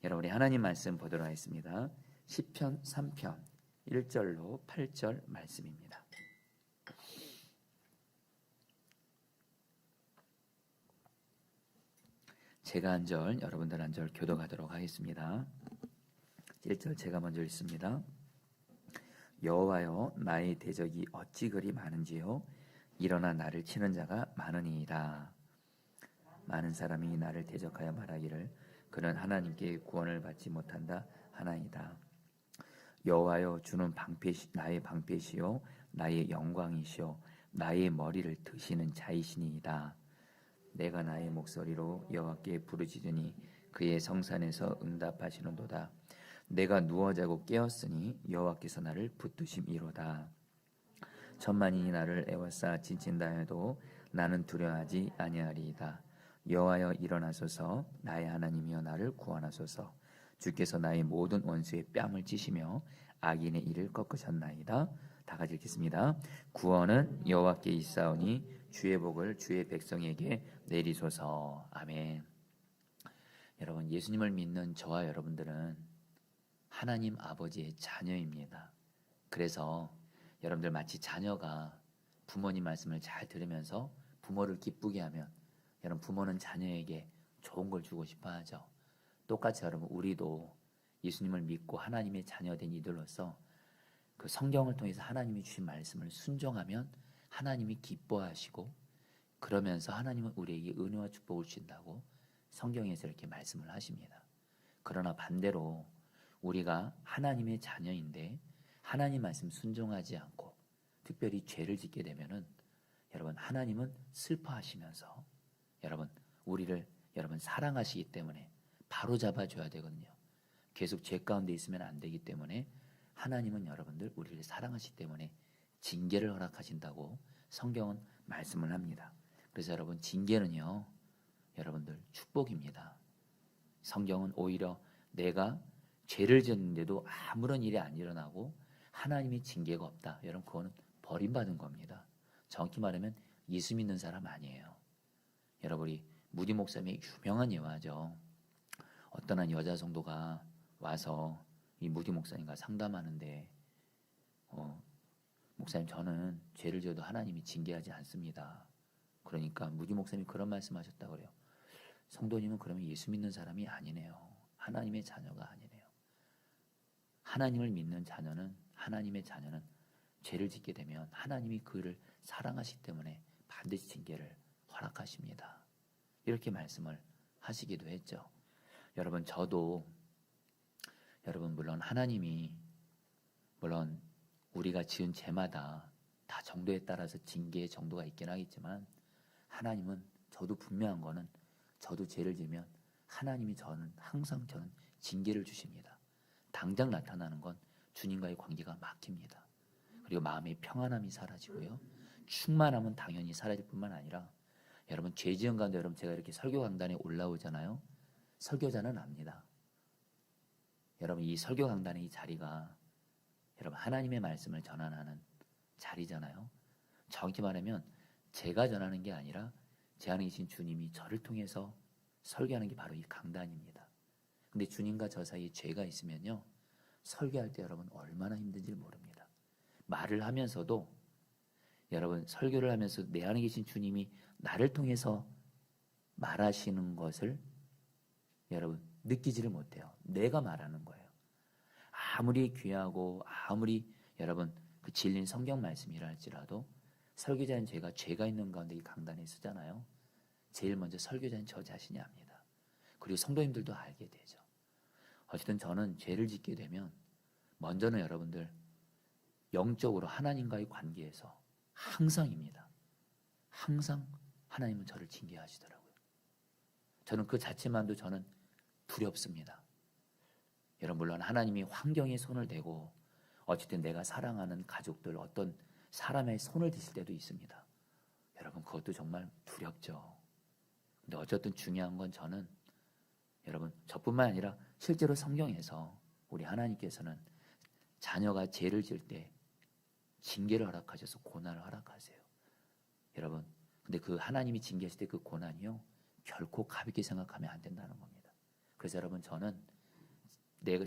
여러분, 우리 하나님 말씀 보도록 하겠습니다. 시편 3편 1절로 8절 말씀입니다. 제가 한 절, 여러분들 한 절 교독하도록 하겠습니다. 1절 제가 먼저 읽습니다. 여호와여, 나의 대적이 어찌 그리 많은지요. 일어나 나를 치는 자가 많으니이다. 많은 사람이 나를 대적하여 말하기를 그는 하나님께 구원을 받지 못한다 하나이다. 여호와여, 주는 나의 방패시요 나의 영광이시요 나의 머리를 드시는 자이시니이다. 내가 나의 목소리로 여호와께 부르짖으니 그의 성산에서 응답하시는도다. 내가 누워 자고 깨었으니 여호와께서 나를 붙드심이로다. 천만인이 나를 애워싸 찢친다 해도 나는 두려워하지 아니하리이다. 여호와여, 일어나소서. 나의 하나님이여, 나를 구원하소서. 주께서 나의 모든 원수의 뺨을 찌시며 악인의 일을 꺾으셨나이다. 다 같이 읽겠습니다. 구원은 여호와께 있사오니 주의 복을 주의 백성에게 내리소서. 아멘. 여러분, 예수님을 믿는 저와 여러분들은 하나님 아버지의 자녀입니다. 그래서 여러분들 마치 자녀가 부모님 말씀을 잘 들으면서 부모를 기쁘게 하면 여러분, 부모는 자녀에게 좋은 걸 주고 싶어 하죠. 똑같이 여러분, 우리도 예수님을 믿고 하나님의 자녀된 이들로서 그 성경을 통해서 하나님이 주신 말씀을 순종하면 하나님이 기뻐하시고, 그러면서 하나님은 우리에게 은혜와 축복을 주신다고 성경에서 이렇게 말씀을 하십니다. 그러나 반대로 우리가 하나님의 자녀인데 하나님 말씀 순종하지 않고 특별히 죄를 짓게 되면은 여러분, 하나님은 슬퍼하시면서 우리를 사랑하시기 때문에 바로 잡아줘야 되거든요. 계속 죄 가운데 있으면 안 되기 때문에 하나님은 여러분들 우리를 사랑하시기 때문에 징계를 허락하신다고 성경은 말씀을 합니다. 그래서 여러분, 징계는요 여러분들 축복입니다. 성경은 오히려 내가 죄를 지었는데도 아무런 일이 안 일어나고 하나님의 징계가 없다, 여러분, 그거는 버림받은 겁니다. 정확히 말하면 예수 믿는 사람 아니에요. 여러분, 우리 무디 목사님의 유명한 예화죠. 어떤 한 여자 성도가 와서 이 무디 목사님과 상담하는데 목사님, 저는 죄를 지어도 하나님이 징계하지 않습니다. 그러니까 무디 목사님이 그런 말씀하셨다고 그래요. 성도님은 그러면 예수 믿는 사람이 아니네요. 하나님의 자녀가 아니네요. 하나님을 믿는 자녀는, 하나님의 자녀는 죄를 짓게 되면 하나님이 그를 사랑하시기 때문에 반드시 징계를 허락하십니다. 이렇게 말씀을 하시기도 했죠. 여러분, 저도 물론 하나님이 우리가 지은 죄마다 다 정도에 따라서 징계의 정도가 있긴 하겠지만, 하나님은, 저도 분명한 거는, 저도 죄를 지면 하나님이 항상 저는 징계를 주십니다. 당장 나타나는 건 주님과의 관계가 막힙니다. 그리고 마음의 평안함이 사라지고요, 충만함은 당연히 사라질 뿐만 아니라, 여러분, 죄 지은 가운데 여러분, 제가 이렇게 설교 강단에 올라오잖아요. 설교자는 압니다. 여러분, 이 설교 강단의 이 자리가 여러분 하나님의 말씀을 전하는 자리잖아요. 정확히 말하면 제가 전하는 게 아니라 제 안에 계신 주님이 저를 통해서 설교하는 게 바로 이 강단입니다. 근데 주님과 저 사이에 죄가 있으면요, 설교할 때 여러분 얼마나 힘든지 모릅니다. 말을 하면서도, 여러분, 설교를 하면서 내 안에 계신 주님이 나를 통해서 말하시는 것을 여러분 느끼지를 못해요. 내가 말하는 거예요. 아무리 귀하고 아무리 여러분 그 진린 성경 말씀이라 할지라도 설교자인 제가 죄가 있는 가운데 이 강단에 서잖아요. 제일 먼저 설교자인 저 자신이 압니다. 그리고 성도님들도 알게 되죠. 어쨌든 저는 죄를 짓게 되면 먼저는 여러분들 영적으로 하나님과의 관계에서 항상입니다. 항상 하나님은 저를 징계하시더라고요. 저는 그 자체만도 저는 두렵습니다. 여러분, 물론 하나님이 환경에 손을 대고 어쨌든 내가 사랑하는 가족들, 어떤 사람의 손을 대실 때도 있습니다. 여러분, 그것도 정말 두렵죠. 근데 어쨌든 중요한 건 저는 여러분, 저뿐만 아니라 실제로 성경에서 우리 하나님께서는 자녀가 죄를 지을 때 징계를 허락하셔서 고난을 허락하세요. 여러분, 근데 그 하나님이 징계하실 때 그 고난이요, 결코 가볍게 생각하면 안 된다는 겁니다. 그래서 여러분, 저는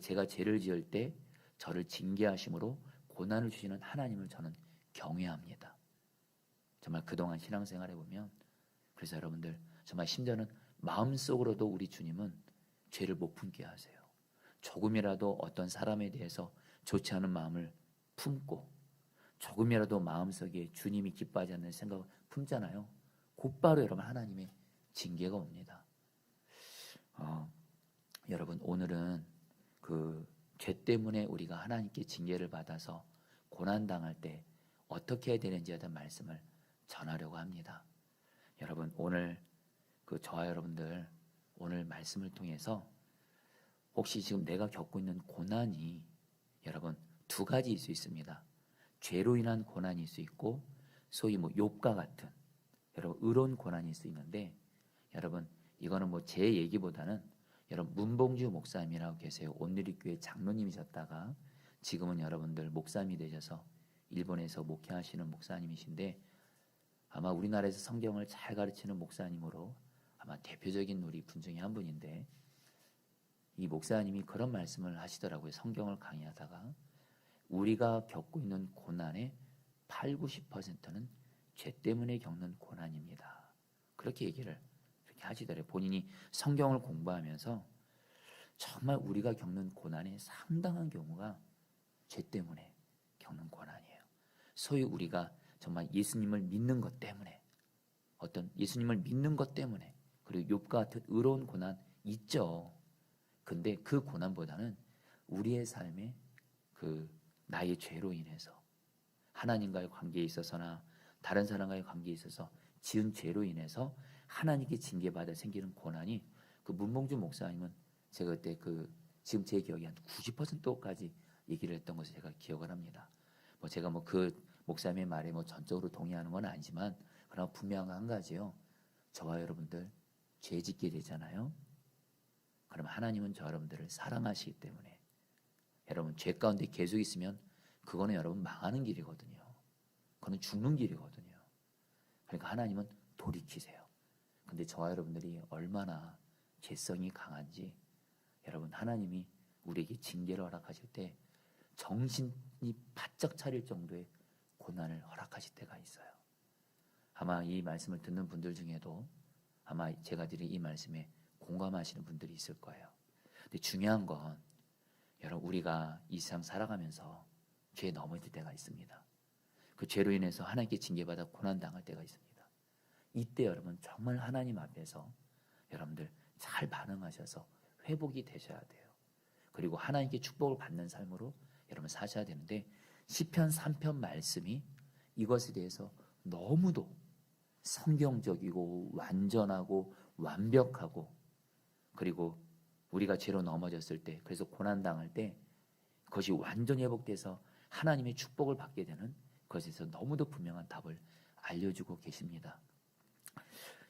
제가 죄를 지을 때 저를 징계하심으로 고난을 주시는 하나님을 저는 경외합니다. 정말 그동안 신앙생활해 보면, 그래서 여러분들 정말 심지어는 마음속으로도 우리 주님은 죄를 못 품게 하세요. 조금이라도 어떤 사람에 대해서 좋지 않은 마음을 품고 조금이라도 마음속에 주님이 기뻐하지 않는 생각을 품잖아요. 곧바로 여러분 하나님의 징계가 옵니다. 여러분 오늘은 그 죄 때문에 우리가 하나님께 징계를 받아서 고난당할 때 어떻게 해야 되는지에 대한 말씀을 전하려고 합니다. 여러분 오늘 저와 여러분들 오늘 말씀을 통해서 혹시 지금 내가 겪고 있는 고난이 여러분 두 가지일 수 있습니다. 죄로 인한 고난일 수 있고 소위 욥과 같은 여러분 의로운 고난일 수 있는데, 여러분 이거는 제 얘기보다는 여러분 문봉주 목사님이라고 계세요. 온누리교회 장로님이셨다가 지금은 여러분들 목사님이 되셔서 일본에서 목회하시는 목사님이신데, 아마 우리나라에서 성경을 잘 가르치는 목사님으로 아마 대표적인 우리 분 중에 한 분인데, 이 목사님이 그런 말씀을 하시더라고요. 성경을 강의하다가 우리가 겪고 있는 고난의 8, 90%는 죄 때문에 겪는 고난입니다. 그렇게 얘기를 하시더래요. 본인이 성경을 공부하면서 정말 우리가 겪는 고난의 상당한 경우가 죄 때문에 겪는 고난이에요. 소위 우리가 정말 예수님을 믿는 것 때문에, 어떤 예수님을 믿는 것 때문에, 그리고 욥과 같은 의로운 고난 있죠. 근데 그 고난보다는 우리의 삶에 나의 죄로 인해서 하나님과의 관계에 있어서나 다른 사람과의 관계에 있어서 지은 죄로 인해서 하나님께 징계받아 생기는 고난이, 문봉주 목사님은 제가 그때 지금 제 기억이 한 90%까지 얘기를 했던 것을 제가 기억을 합니다. 제가 그 목사님의 말에 전적으로 동의하는 건 아니지만, 그러나 분명한 한 가지요. 저와 여러분들 죄 짓게 되잖아요. 그럼 하나님은 저 여러분들을 사랑하시기 때문에 여러분 죄 가운데 계속 있으면 그거는 여러분 망하는 길이거든요. 그거는 죽는 길이거든요. 그러니까 하나님은 돌이키세요. 근데 저와 여러분들이 얼마나 죄성이 강한지, 여러분 하나님이 우리에게 징계를 허락하실 때 정신이 바짝 차릴 정도의 고난을 허락하실 때가 있어요. 아마 이 말씀을 듣는 분들 중에도 아마 제가 드린 이 말씀에 공감하시는 분들이 있을 거예요. 근데 중요한 건 여러분 우리가 이 세상 살아가면서 죄에 넘어질 때가 있습니다. 그 죄로 인해서 하나님께 징계받아 고난당할 때가 있습니다. 이때 여러분 정말 하나님 앞에서 여러분들 잘 반응하셔서 회복이 되셔야 돼요. 그리고 하나님께 축복을 받는 삶으로 여러분 사셔야 되는데, 시편 3편 말씀이 이것에 대해서 너무도 성경적이고 완전하고 완벽하고, 그리고 우리가 죄로 넘어졌을 때, 그래서 고난당할 때 그것이 완전히 회복돼서 하나님의 축복을 받게 되는 것에서 너무도 분명한 답을 알려주고 계십니다.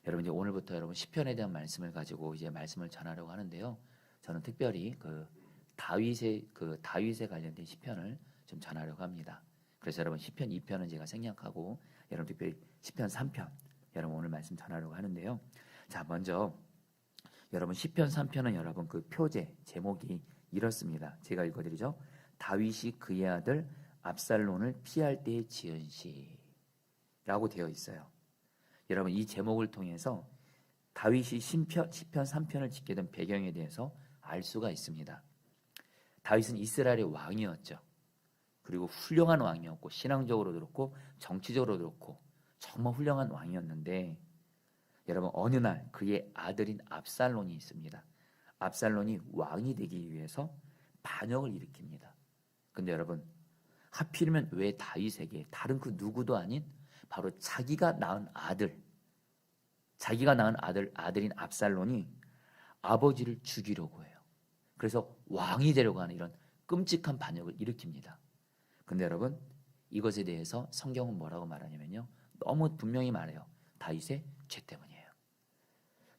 여러분 이제 오늘부터 여러분 시편에 대한 말씀을 가지고 이제 말씀을 전하려고 하는데요. 저는 특별히 다윗에 관련된 시편을 좀 전하려고 합니다. 그래서 여러분 시편 2편은 제가 생략하고 여러분 특별히 시편 3편 여러분 오늘 말씀 전하려고 하는데요. 자, 먼저 여러분 시편 3편은 여러분 표제 제목이 이렇습니다. 제가 읽어드리죠. 다윗이 그의 아들 압살론을 피할 때에 지은 시라고 되어 있어요. 여러분 이 제목을 통해서 다윗이 시편 3편을 짓게 된 배경에 대해서 알 수가 있습니다. 다윗은 이스라엘의 왕이었죠. 그리고 훌륭한 왕이었고, 신앙적으로도 그렇고 정치적으로도 그렇고 정말 훌륭한 왕이었는데, 여러분 어느 날 그의 아들인 압살론이 있습니다. 압살론이 왕이 되기 위해서 반역을 일으킵니다. 근데 여러분 하필이면 왜 다윗에게, 다른 그 누구도 아닌 바로 자기가 낳은 아들인 압살론이 아버지를 죽이려고 해요. 그래서 왕이 되려고 하는 이런 끔찍한 반역을 일으킵니다. 근데 여러분 이것에 대해서 성경은 뭐라고 말하냐면요, 너무 분명히 말해요. 다윗의 죄 때문이에요.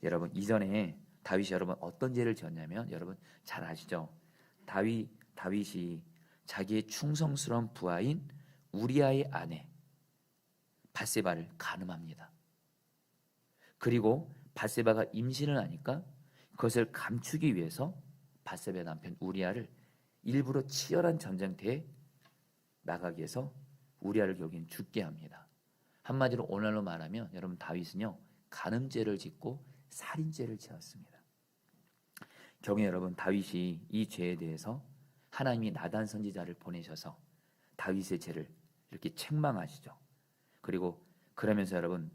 여러분 이전에 다윗이 여러분 어떤 죄를 지었냐면, 여러분 잘 아시죠? 다윗이 자기의 충성스러운 부하인 우리아의 아내 밧세바를 간음합니다. 그리고 밧세바가 임신을 하니까 그것을 감추기 위해서 밧세바의 남편 우리아를 일부러 치열한 전쟁터에 나가기 위해서 우리아를 결국엔 죽게 합니다. 한마디로 오늘로 말하면 여러분 다윗은요 간음죄를 짓고 살인죄를 지었습니다. 경우 여러분 다윗이 이 죄에 대해서 하나님이 나단 선지자를 보내셔서 다윗의 죄를 이렇게 책망하시죠. 그리고 그러면서 여러분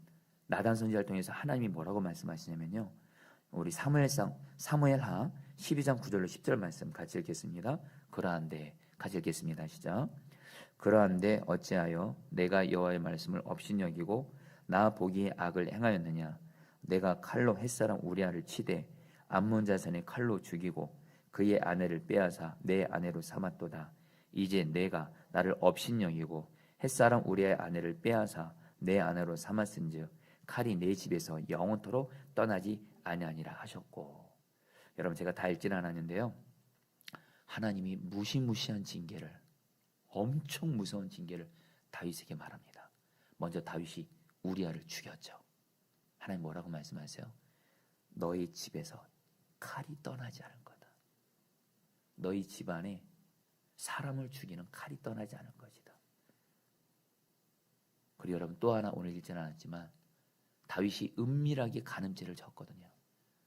나단 선지자를 통해서 하나님이 뭐라고 말씀하시냐면요. 우리 사무엘하 12장 9절로 10절 말씀 같이 읽겠습니다. 그러한데 같이 읽겠습니다. 시작. 그러한데 어찌하여 내가 여호와의 말씀을 업신여기고 나 보기에 악을 행하였느냐. 내가 칼로 햇사람 우리아를 치되 암몬 자손의 칼로 죽이고 그의 아내를 빼앗아 내 아내로 삼았도다. 이제 내가 나를 업신여기고 햇사람 우리아의 아내를 빼앗아 내 아내로 삼았은즉 칼이 내 집에서 영원토록 떠나지 아니하니라 하셨고. 여러분 제가 다 읽지는 않았는데요. 하나님이 무시무시한 징계를 엄청 무서운 징계를 다윗에게 말합니다. 먼저 다윗이 우리아를 죽였죠. 하나님 뭐라고 말씀하세요? 너희 집에서 칼이 떠나지 않을 거다. 너희 집안에 사람을 죽이는 칼이 떠나지 않을 것이다. 그리고 여러분 또 하나 오늘 읽지는 않았지만 다윗이 은밀하게 간음죄를 졌거든요.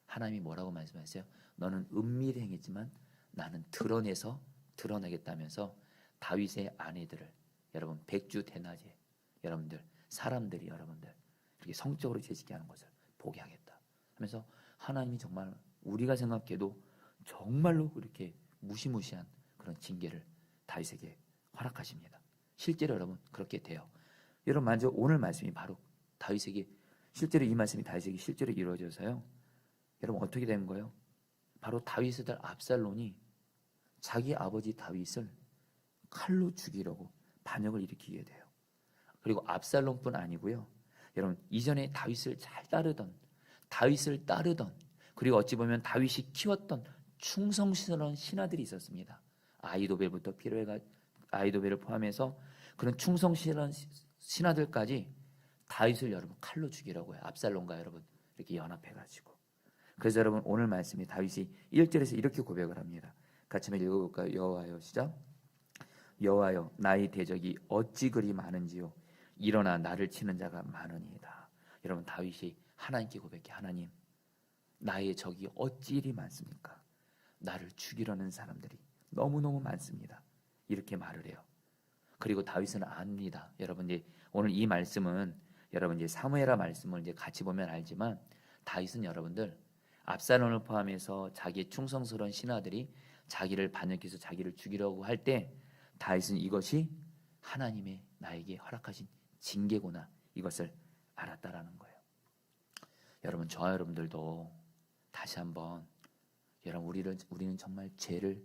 하나님이 뭐라고 말씀하세요? 너는 은밀히 행했지만 나는 드러내서 드러내겠다면서 다윗의 아내들을 여러분 백주 대낮에 여러분들 사람들이 여러분들 이렇게 성적으로 죄짓게 하는 것을 보게 하겠다 하면서 하나님이 정말 우리가 생각해도 정말로 이렇게 무시무시한 그런 징계를 다윗에게 허락하십니다. 실제로 여러분 그렇게 돼요. 여러분 먼저 오늘 말씀이 바로 다윗에게 실제로 이 말씀이 다윗에게 실제로 이루어져서요. 여러분 어떻게 된 거예요? 바로 다윗의 딸 압살롬이 자기 아버지 다윗을 칼로 죽이려고 반역을 일으키게 돼요. 그리고 압살롬뿐 아니고요. 여러분 이전에 다윗을 잘 따르던 그리고 어찌 보면 다윗이 키웠던 충성스러운 신하들이 있었습니다. 아히도벨부터 아히도벨을 포함해서 그런 충성스러운 신하들까지 다윗을 여러분 칼로 죽이려고 해요. 압살롬과 여러분 이렇게 연합해가지고. 그래서 여러분 오늘 말씀이 다윗이 1절에서 이렇게 고백을 합니다. 같이 한번 읽어볼까요? 여호와여 시작. 여호와여 나의 대적이 어찌 그리 많은지요. 일어나 나를 치는 자가 많으니이다. 여러분 다윗이 하나님께 고백해. 하나님 나의 적이 어찌 이리 많습니까? 나를 죽이려는 사람들이 너무너무 많습니다. 이렇게 말을 해요. 그리고 다윗은 압니다. 여러분 이제 오늘 이 말씀은 여러분 이제 사무엘하 말씀을 이제 같이 보면 알지만 다윗은 여러분들 압살롬을 포함해서 자기의 충성스러운 신하들이 자기를 반역해서 자기를 죽이려고 할 때 다윗은 이것이 하나님의 나에게 허락하신 징계구나 이것을 알았다라는 거예요. 여러분 저와 여러분들도 다시 한번 여러분 우리는 정말 죄를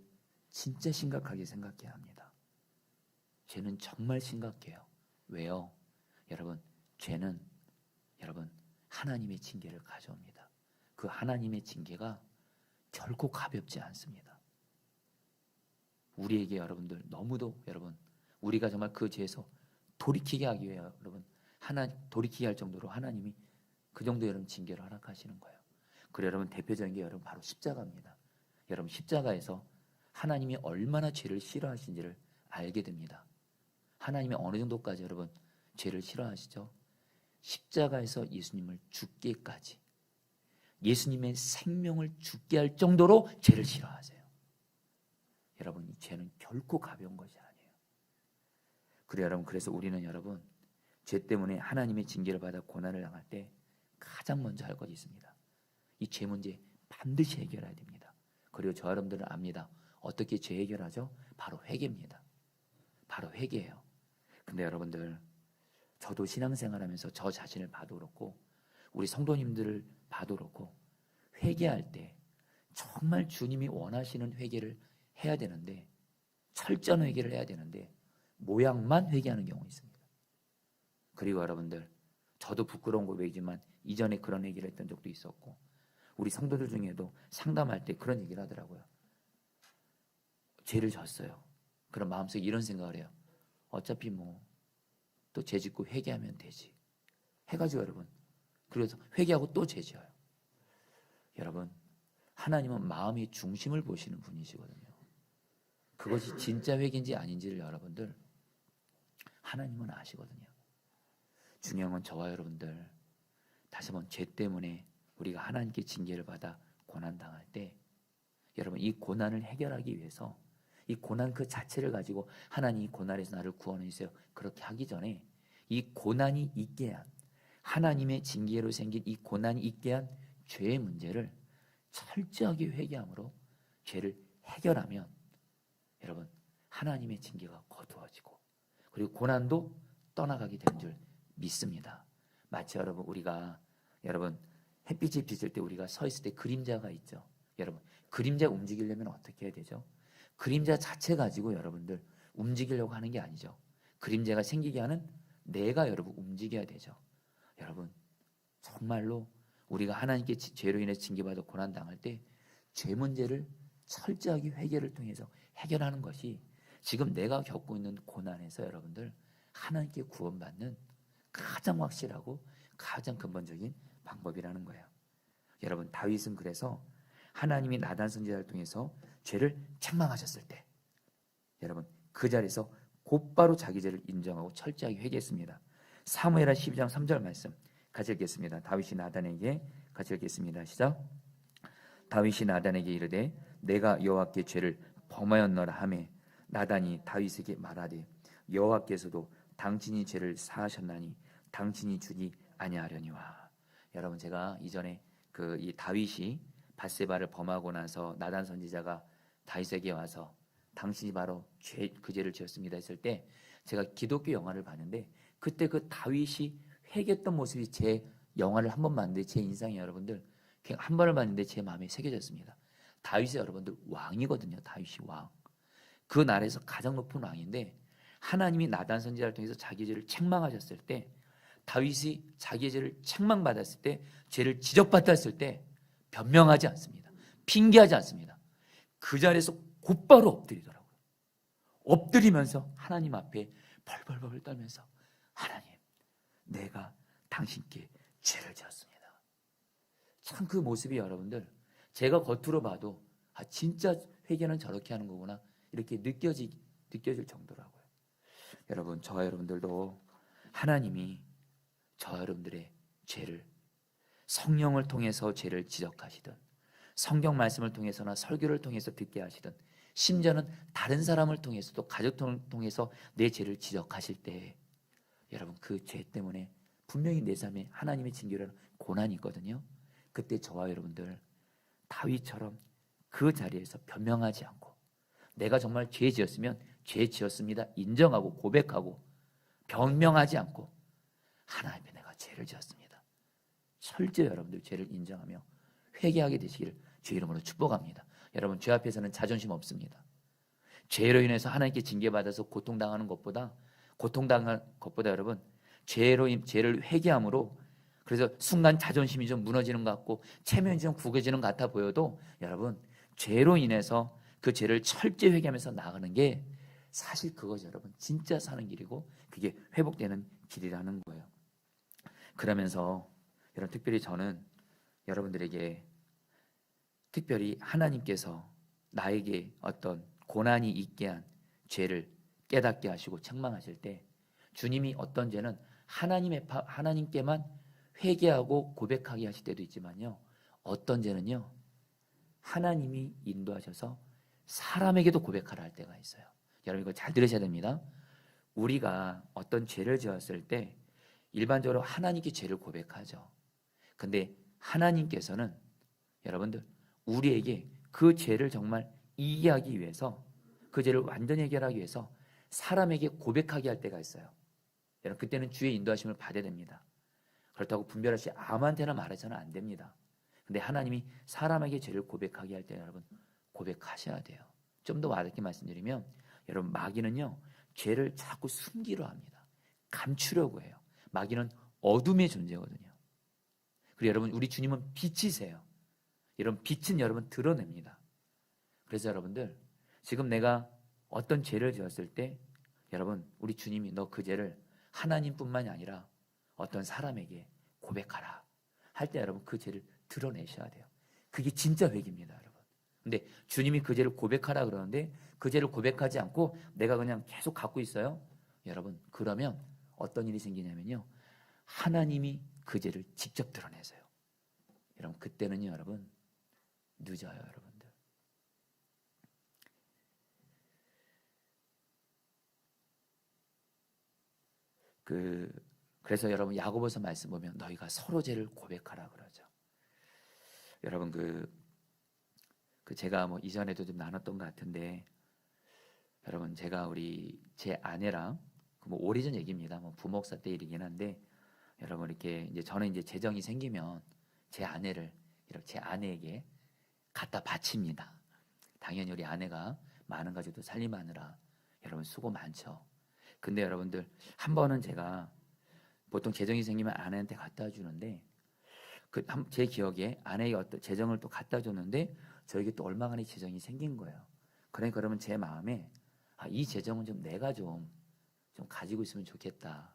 진짜 심각하게 생각해야 합니다. 죄는 정말 심각해요. 왜요? 여러분 죄는 여러분 하나님의 징계를 가져옵니다. 그 하나님의 징계가 결코 가볍지 않습니다. 우리에게 여러분들 너무도 여러분 우리가 정말 그 죄에서 돌이키게 하기 위해 여러분 돌이키게 할 정도로 하나님이 그 정도 여러분 징계를 허락하시는 거예요. 그래 여러분 대표적인 게 여러분 바로 십자가입니다. 여러분 십자가에서 하나님이 얼마나 죄를 싫어하시는지를 알게 됩니다. 하나님이 어느 정도까지 여러분 죄를 싫어하시죠? 십자가에서 예수님을 죽게까지 예수님의 생명을 죽게 할 정도로 죄를 싫어하세요. 여러분 이 죄는 결코 가벼운 것이 아니에요. 그래 여러분 그래서 우리는 여러분 죄 때문에 하나님의 징계를 받아 고난을 당할 때 가장 먼저 할 것이 있습니다. 이 죄 문제 반드시 해결해야 됩니다. 그리고 저 여러분들은 압니다. 어떻게 죄 해결하죠? 바로 회개입니다. 바로 회개예요. 근데 여러분들 저도 신앙생활하면서 저 자신을 봐도 그렇고 우리 성도님들을 봐도 그렇고 회개할 때 정말 주님이 원하시는 회개를 해야 되는데 철저한 회개를 해야 되는데 모양만 회개하는 경우가 있습니다. 그리고 여러분들 저도 부끄러운 고백이지만 이전에 그런 얘기를 했던 적도 있었고 우리 성도들 중에도 상담할 때 그런 얘기를 하더라고요. 죄를 졌어요. 그럼 마음속에 이런 생각을 해요. 어차피 뭐 또 죄 짓고 회개하면 되지 해가지고 여러분 그래서 회개하고 또 죄 지어요. 여러분 하나님은 마음의 중심을 보시는 분이시거든요. 그것이 진짜 회개인지 아닌지를 여러분들 하나님은 아시거든요. 중요한 건 저와 여러분들 다시 한번 죄 때문에 우리가 하나님께 징계를 받아 고난당할 때 여러분 이 고난을 해결하기 위해서 이 고난 그 자체를 가지고 하나님 이 고난에서 나를 구원해 주세요 그렇게 하기 전에 이 고난이 있게 한 하나님의 징계로 생긴 이 고난이 있게 한 죄의 문제를 철저하게 회개함으로 죄를 해결하면 여러분 하나님의 징계가 거두어지고 그리고 고난도 떠나가게 된 줄 믿습니다. 마치 여러분 햇빛이 비칠 때 우리가 서 있을 때 그림자가 있죠. 여러분 그림자 움직이려면 어떻게 해야 되죠? 그림자 자체 가지고 여러분들 움직이려고 하는 게 아니죠. 그림자가 생기게 하는 내가 여러분 움직여야 되죠. 여러분 정말로 우리가 하나님께 죄로 인해 징계받아 고난당할 때 죄 문제를 철저하게 회개를 통해서 해결하는 것이 지금 내가 겪고 있는 고난에서 여러분들 하나님께 구원받는 가장 확실하고 가장 근본적인 방법이라는 거예요. 여러분 다윗은 그래서 하나님이 나단 선지자를 통해서 죄를 책망하셨을 때 여러분 그 자리에서 곧바로 자기 죄를 인정하고 철저하게 회개했습니다. 사무엘하 12장 3절 말씀 같이 읽겠습니다. 다윗이 나단에게 같이 읽겠습니다. 시작. 다윗이 나단에게 이르되 내가 여호와께 죄를 범하였노라 하매 나단이 다윗에게 말하되 여호와께서도 당신이 죄를 사하셨나니 당신이 주지 아니하려니와. 여러분 제가 이전에 이 다윗이 밧세바를 범하고 나서 나단 선지자가 다윗에게 와서 당신이 바로 그 죄를 지었습니다 했을 때 제가 기독교 영화를 봤는데 그때 그 다윗이 회개했던 모습이 제 영화를 한 번 봤는데 제 인상이 여러분들 그냥 한 번을 봤는데 제 마음에 새겨졌습니다. 다윗이 여러분들 왕이거든요. 다윗이 왕. 그 나라에서 가장 높은 왕인데 하나님이 나단 선지자를 통해서 자기 죄를 책망하셨을 때 다윗이 자기의 죄를 책망받았을 때 죄를 지적받았을 때 변명하지 않습니다. 핑계하지 않습니다. 그 자리에서 곧바로 엎드리더라고요. 엎드리면서 하나님 앞에 벌벌벌 떨면서 하나님 내가 당신께 죄를 지었습니다. 참 그 모습이 여러분들 제가 겉으로 봐도 진짜 회개는 저렇게 하는 거구나 이렇게 느껴질 정도라고요. 여러분 저와 여러분들도 하나님이 저와 여러분들의 죄를 성령을 통해서 죄를 지적하시든 성경 말씀을 통해서나 설교를 통해서 듣게 하시든 심지어는 다른 사람을 통해서도 가족을 통해서 내 죄를 지적하실 때 여러분 그 죄 때문에 분명히 내 삶에 하나님의 징계라는 고난이 있거든요. 그때 저와 여러분들 다윗처럼 그 자리에서 변명하지 않고 내가 정말 죄 지었으면 죄 지었습니다 인정하고 고백하고 변명하지 않고 하나님의 내가 죄를 지었습니다. 철저히 여러분들 죄를 인정하며 회개하게 되시기를 주의 이름으로 축복합니다. 여러분 죄 앞에서는 자존심 없습니다. 죄로 인해서 하나님께 징계받아서 고통당하는 것보다 여러분 죄를 회개함으로 그래서 순간 자존심이 좀 무너지는 것 같고 체면이 좀 구겨지는 것 같아 보여도 여러분 죄로 인해서 그 죄를 철저히 회개하면서 나가는 게 사실 그것이 여러분 진짜 사는 길이고 그게 회복되는 길이라는 거예요. 그러면서 여러분 특별히 저는 여러분들에게 특별히 하나님께서 나에게 어떤 고난이 있게 한 죄를 깨닫게 하시고 책망하실 때 주님이 어떤 죄는 하나님께만 회개하고 고백하게 하실 때도 있지만요 어떤 죄는요 하나님이 인도하셔서 사람에게도 고백하라 할 때가 있어요. 여러분 이거 잘 들으셔야 됩니다. 우리가 어떤 죄를 지었을 때 일반적으로 하나님께 죄를 고백하죠. 근데 하나님께서는 여러분들 우리에게 그 죄를 정말 이해하기 위해서 그 죄를 완전히 해결하기 위해서 사람에게 고백하게 할 때가 있어요. 여러분 그때는 주의 인도하심을 받아야 됩니다. 그렇다고 분별하시 아무한테나 말해서는 안 됩니다. 근데 하나님이 사람에게 죄를 고백하게 할 때 여러분 고백하셔야 돼요. 좀 더 와닿게 말씀드리면 여러분 마귀는요 죄를 자꾸 숨기려 합니다. 감추려고 해요. 마귀는 어둠의 존재거든요. 그리고 여러분 우리 주님은 빛이세요. 이런 빛은 여러분 드러냅니다. 그래서 여러분들 지금 내가 어떤 죄를 지었을 때 여러분 우리 주님이 너 그 죄를 하나님뿐만이 아니라 어떤 사람에게 고백하라 할 때 여러분 그 죄를 드러내셔야 돼요. 그게 진짜 회개입니다, 여러분. 근데 주님이 그 죄를 고백하라 그러는데 그 죄를 고백하지 않고 내가 그냥 계속 갖고 있어요. 여러분, 그러면 어떤 일이 생기냐면요. 하나님이 그 죄를 직접 드러내세요. 여러분, 그때는요, 여러분, 늦어요, 여러분들. 그래서 여러분 야고보서 말씀 보면 너희가 서로 죄를 고백하라 그러죠. 여러분 제가 뭐 이전에도 좀 나눴던 것 같은데 여러분 제가 제 아내랑 뭐 오래전 얘기입니다. 뭐 부목사 때 일이긴 한데 여러분 이렇게 이제 저는 이제 재정이 생기면 제 아내를 이렇게 제 아내에게 갖다 바칩니다. 당연히 우리 아내가 많은 가지도 살림하느라 여러분 수고 많죠. 근데 여러분들 한 번은 제가 보통 재정이 생기면 아내한테 갖다 주는데 제 기억에 아내의 어떤 재정을 또 갖다 줬는데 저에게 또 얼마 만에 재정이 생긴 거예요. 그러니까 그러면 제 마음에 이 재정은 좀 내가 좀 가지고 있으면 좋겠다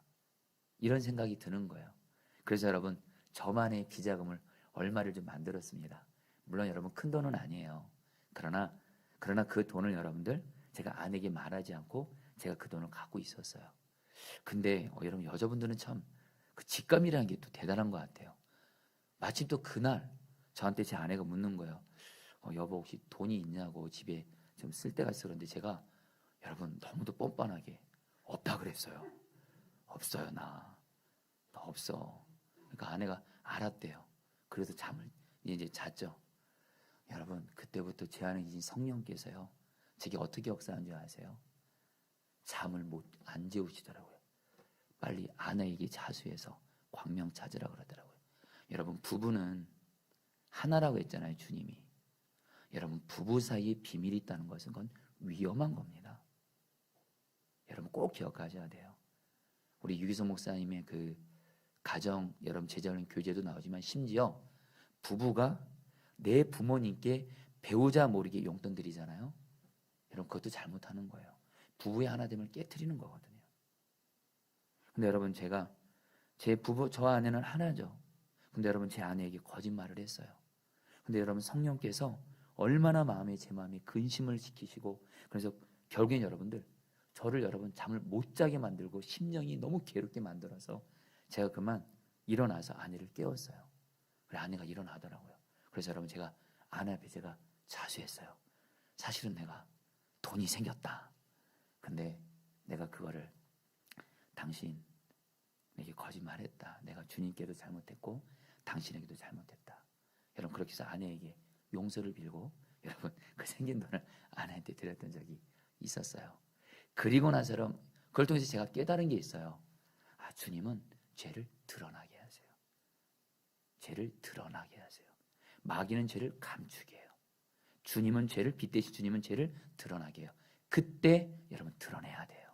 이런 생각이 드는 거예요. 그래서 여러분 저만의 비자금을 얼마를 좀 만들었습니다. 물론 여러분 큰 돈은 아니에요. 그러나 그 돈을 여러분들 제가 아내에게 말하지 않고 제가 그 돈을 갖고 있었어요. 근데 여러분 여자분들은 참 그 직감이라는 게 또 대단한 것 같아요. 마침 또 그날 저한테 제 아내가 묻는 거예요. 여보 혹시 돈이 있냐고 집에 좀 쓸 데가 있어. 그런데 제가 여러분 너무도 뻔뻔하게 없다 그랬어요. 없어요 나 없어. 그러니까 아내가 알았대요. 그래서 잠을 이제 잤죠. 여러분 그때부터 제 안에 계신 성령께서요 제게 어떻게 역사한 줄 아세요? 잠을 안 재우시더라고요. 빨리 아내에게 자수해서 광명 찾으라 그러더라고요. 여러분 부부는 하나라고 했잖아요 주님이. 여러분 부부 사이에 비밀이 있다는 것은 그건 위험한 겁니다. 여러분 꼭 기억하셔야 돼요. 우리 유기성 목사님의 그 가정 여러분 제자훈련 교재도 나오지만 심지어 부부가 내 부모님께 배우자 모르게 용돈 드리잖아요. 여러분 그것도 잘못하는 거예요. 부부의 하나됨을 깨트리는 거거든요. 근데 여러분 제가 저 아내는 하나죠. 근데 여러분 제 아내에게 거짓말을 했어요. 근데 여러분 성령께서 얼마나 제 마음에 근심을 시키시고 그래서 결국엔 여러분들 저를 여러분 잠을 못 자게 만들고 심령이 너무 괴롭게 만들어서 제가 그만 일어나서 아내를 깨웠어요. 그래 아내가 일어나더라고요. 그래서 여러분 제가 아내 앞에 제가 자수했어요. 사실은 내가 돈이 생겼다. 근데 내가 그거를 당신에게 거짓말했다. 내가 주님께도 잘못했고 당신에게도 잘못했다. 여러분 그렇게 해서 아내에게 용서를 빌고 여러분 그 생긴 돈을 아내한테 드렸던 적이 있었어요. 그리고 나서 그걸 통해서 제가 깨달은 게 있어요. 주님은 죄를 드러나게 하세요. 죄를 드러나게 하세요. 마귀는 죄를 감추게 해요. 주님은 죄를 빗대시 주님은 죄를 드러나게 해요. 그때 여러분 드러내야 돼요.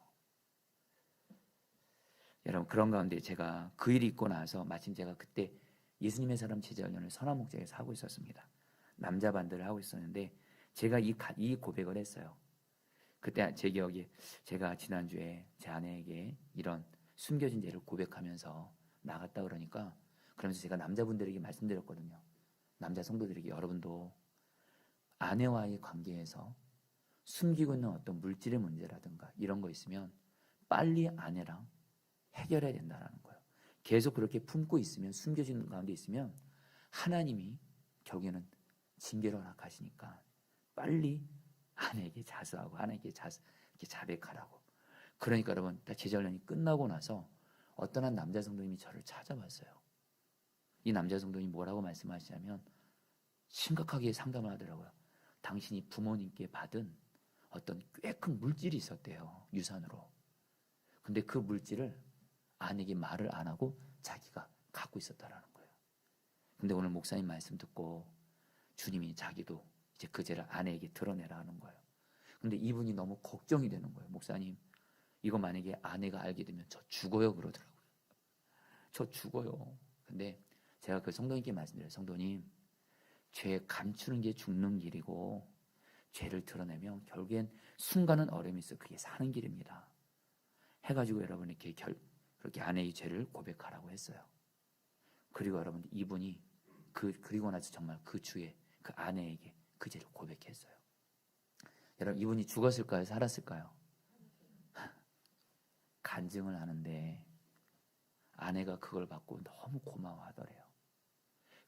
여러분 그런 가운데 제가 그 일이 있고 나서 마침 제가 그때 예수님의 사람 제자훈련을 선한 목장에서 하고 있었습니다. 남자 반들을 하고 있었는데 제가 이 고백을 했어요. 그때 제 기억에 제가 지난주에 제 아내에게 이런 숨겨진 죄를 고백하면서 나갔다 그러면서 제가 남자분들에게 말씀드렸거든요. 남자 성도들에게 여러분도 아내와의 관계에서 숨기고 있는 어떤 물질의 문제라든가 이런 거 있으면 빨리 아내랑 해결해야 된다는 거예요. 계속 그렇게 품고 있으면 숨겨진 가운데 있으면 하나님이 결국에는 징계로 허락하시니까 빨리 아내에게 자수하고 하나님께 이렇게 자백하라고. 그러니까 여러분 제자훈련이 끝나고 나서 어떤 한 남자 성도님이 저를 찾아왔어요. 이 남자 성도님이 뭐라고 말씀하시냐면 심각하게 상담을 하더라고요. 당신이 부모님께 받은 어떤 꽤 큰 물질이 있었대요. 유산으로. 근데 그 물질을 아내에게 말을 안 하고 자기가 갖고 있었다라는 거예요. 근데 오늘 목사님 말씀 듣고 주님이 자기도 이제 그 죄를 아내에게 드러내라 하는 거예요. 근데 이분이 너무 걱정이 되는 거예요. 목사님, 이거 만약에 아내가 알게 되면 저 죽어요 그러더라고요. 저 죽어요. 근데 제가 그 성도님께 말씀드려요. 성도님, 죄 감추는 게 죽는 길이고 죄를 드러내면 결국엔 순간은 어려움이 있어 그게 사는 길입니다. 해가지고 여러분 그렇게 아내의 죄를 고백하라고 했어요. 그리고 여러분 이분이 그리고 나서 정말 그 주에 그 아내에게 그 죄를 고백했어요. 여러분, 이분이 죽었을까요? 살았을까요? 간증을 하는데 아내가 그걸 받고 너무 고마워하더래요.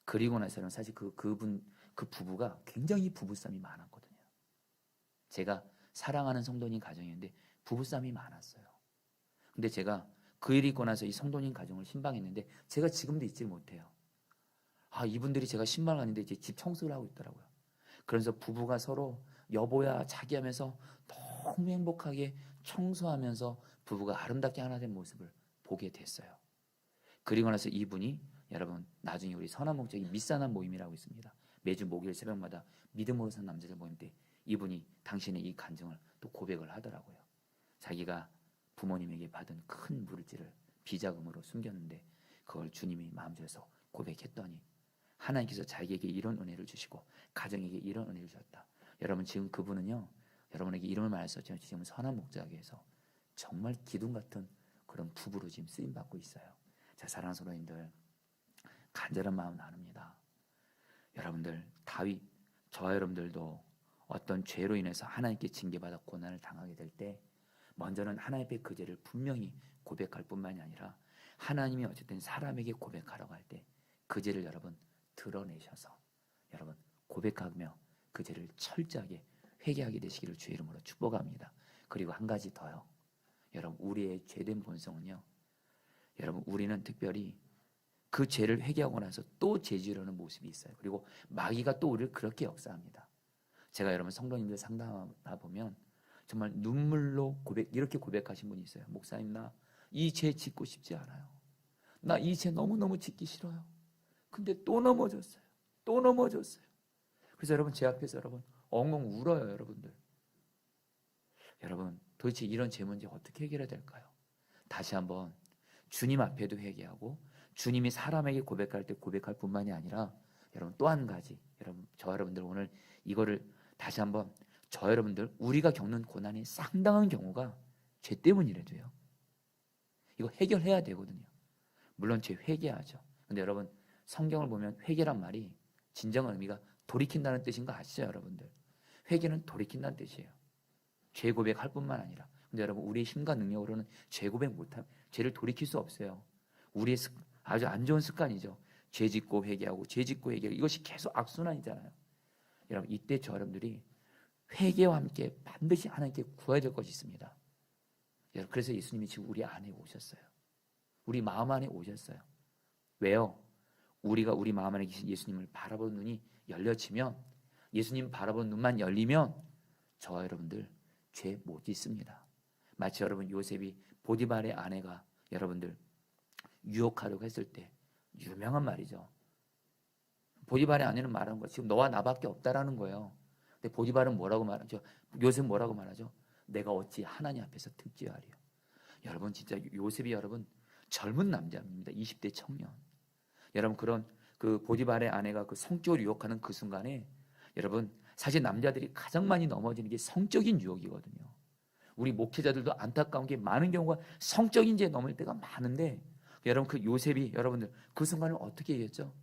그리고 나서는 사실 그 부부가 굉장히 부부싸움이 많았거든요. 제가 사랑하는 성도님 가정이었는데 부부싸움이 많았어요. 근데 제가 그 일이 있고 나서 이 성도님 가정을 신방했는데 제가 지금도 잊지 못해요. 이분들이 제가 신방을 하는데 이제 집 청소를 하고 있더라고요. 그래서 부부가 서로 여보야 자기 하면서 너무 행복하게 청소하면서 부부가 아름답게 하나 된 모습을 보게 됐어요. 그리고 나서 이분이 여러분 나중에 우리 선한목적인 미산한 모임이라고 있습니다. 매주 목요일 새벽마다 믿음으로 산 남자들 모임 때 이분이 당신의 이 간증을 또 고백을 하더라고요. 자기가 부모님에게 받은 큰 물질을 비자금으로 숨겼는데 그걸 주님이 마음 주셔서 고백했더니 하나님께서 자기에게 이런 은혜를 주시고 가정에게 이런 은혜를 주셨다. 여러분 지금 그분은요 여러분에게 이름을 말했었지만 지금 선한 목자에게서 정말 기둥 같은 그런 부부로 지금 쓰임 받고 있어요. 자, 사랑하는 성도님들, 간절한 마음 나눕니다. 여러분들 다윗 저와 여러분들도 어떤 죄로 인해서 하나님께 징계받아 고난을 당하게 될 때 먼저는 하나님 앞에 그 죄를 분명히 고백할 뿐만이 아니라 하나님이 어쨌든 사람에게 고백하라고 할 때 그 죄를 여러분 드러내셔서 여러분 고백하며 그 죄를 철저하게 회개하게 되시기를 주의 이름으로 축복합니다. 그리고 한 가지 더요. 여러분 우리의 죄된 본성은요. 여러분 우리는 특별히 그 죄를 회개하고 나서 또 죄지으려는 모습이 있어요. 그리고 마귀가 또 우리를 그렇게 역사합니다. 제가 여러분 성도님들 상담하다 보면 정말 눈물로 이렇게 고백하신 분이 있어요. 목사님 나 이 죄 짓고 싶지 않아요. 나 이 죄 너무너무 짓기 싫어요. 근데 또 넘어졌어요. 또 넘어졌어요. 그래서 여러분 제 앞에서 여러분 엉엉 울어요. 여러분들. 여러분 도대체 이런 죄 문제 어떻게 해결해야 될까요? 다시 한번 주님 앞에도 회개하고 주님이 사람에게 고백할 때 고백할 뿐만이 아니라 여러분 또 한 가지 여러분 저 여러분들 오늘 이거를 다시 한번 저 여러분들 우리가 겪는 고난이 상당한 경우가 죄 때문이래도요. 이거 해결해야 되거든요. 물론 죄 회개하죠. 근데 여러분 성경을 보면 회개란 말이 진정한 의미가 돌이킨다는 뜻인 거 아시죠 여러분들? 회개는 돌이킨다는 뜻이에요. 죄 고백할 뿐만 아니라 근데 여러분 우리의 힘과 능력으로는 죄 고백 못하면 죄를 돌이킬 수 없어요. 우리의 아주 안 좋은 습관이죠. 죄 짓고 회개하고 죄 짓고 회개하고 이것이 계속 악순환이잖아요. 여러분 이때 저 여러분들이 회개와 함께 반드시 하나님께 구해야 될 것이 있습니다. 여러분 그래서 예수님이 지금 우리 안에 오셨어요. 우리 마음 안에 오셨어요. 왜요? 우리가 우리 마음 안에 계신 예수님을 바라보는 눈이 열려지면 예수님 바라보는 눈만 열리면 저와 여러분들 죄 못 짓습니다. 마치 여러분 요셉이 보디발의 아내가 여러분들 유혹하려고 했을 때 유명한 말이죠. 보디발의 아내는 말하는 거 지금 너와 나밖에 없다라는 거예요. 근데 보디발은 뭐라고 말하죠? 요셉 뭐라고 말하죠? 내가 어찌 하나님 앞에서 특지하리요. 여러분 진짜 요셉이 여러분 젊은 남자입니다. 20대 청년. 여러분 그런 그 보디발의 아내가 그 성적으로 유혹하는 그 순간에 여러분 사실 남자들이 가장 많이 넘어지는 게 성적인 유혹이거든요. 우리 목회자들도 안타까운 게 많은 경우가 성적인 죄에 넘을 때가 많은데 여러분 그 요셉이 여러분들 그 순간을 어떻게 얘기했죠?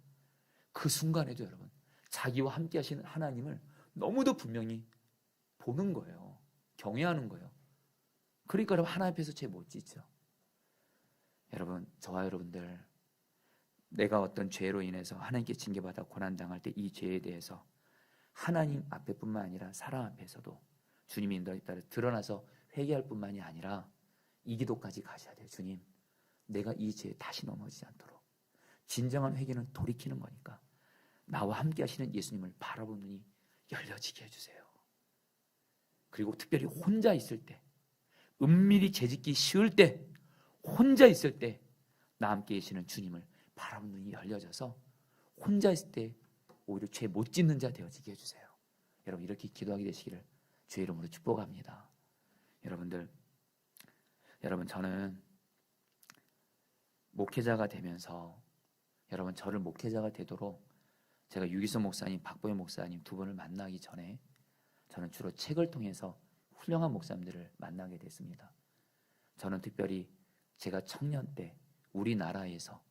그 순간에도 여러분 자기와 함께 하시는 하나님을 너무도 분명히 보는 거예요. 경외하는 거예요. 그러니까 여러분 하나님 앞에서 죄 못 짓죠. 여러분 저와 여러분들 내가 어떤 죄로 인해서 하나님께 징계받아 고난당할 때 이 죄에 대해서 하나님 앞에뿐만 아니라 사람 앞에서도 주님의 인도에 따라 드러나서 회개할 뿐만이 아니라 이 기도까지 가셔야 돼요. 주님 내가 이 죄에 다시 넘어지지 않도록 진정한 회개는 돌이키는 거니까 나와 함께 하시는 예수님을 바라보는 눈이 열려지게 해주세요. 그리고 특별히 혼자 있을 때 은밀히 죄짓기 쉬울 때 혼자 있을 때 나 함께 계시는 주님을 바라보는 눈이 열려져서 혼자 있을 때 오히려 죄 못 짓는 자 되어지게 해주세요. 여러분 이렇게 기도하게 되시기를 주의 이름으로 축복합니다. 여러분들 여러분 저는 목회자가 되면서 여러분 저를 목회자가 되도록 제가 유기성 목사님, 박보현 목사님 두 분을 만나기 전에 저는 주로 책을 통해서 훌륭한 목사님들을 만나게 됐습니다. 저는 특별히 제가 청년 때 우리나라에서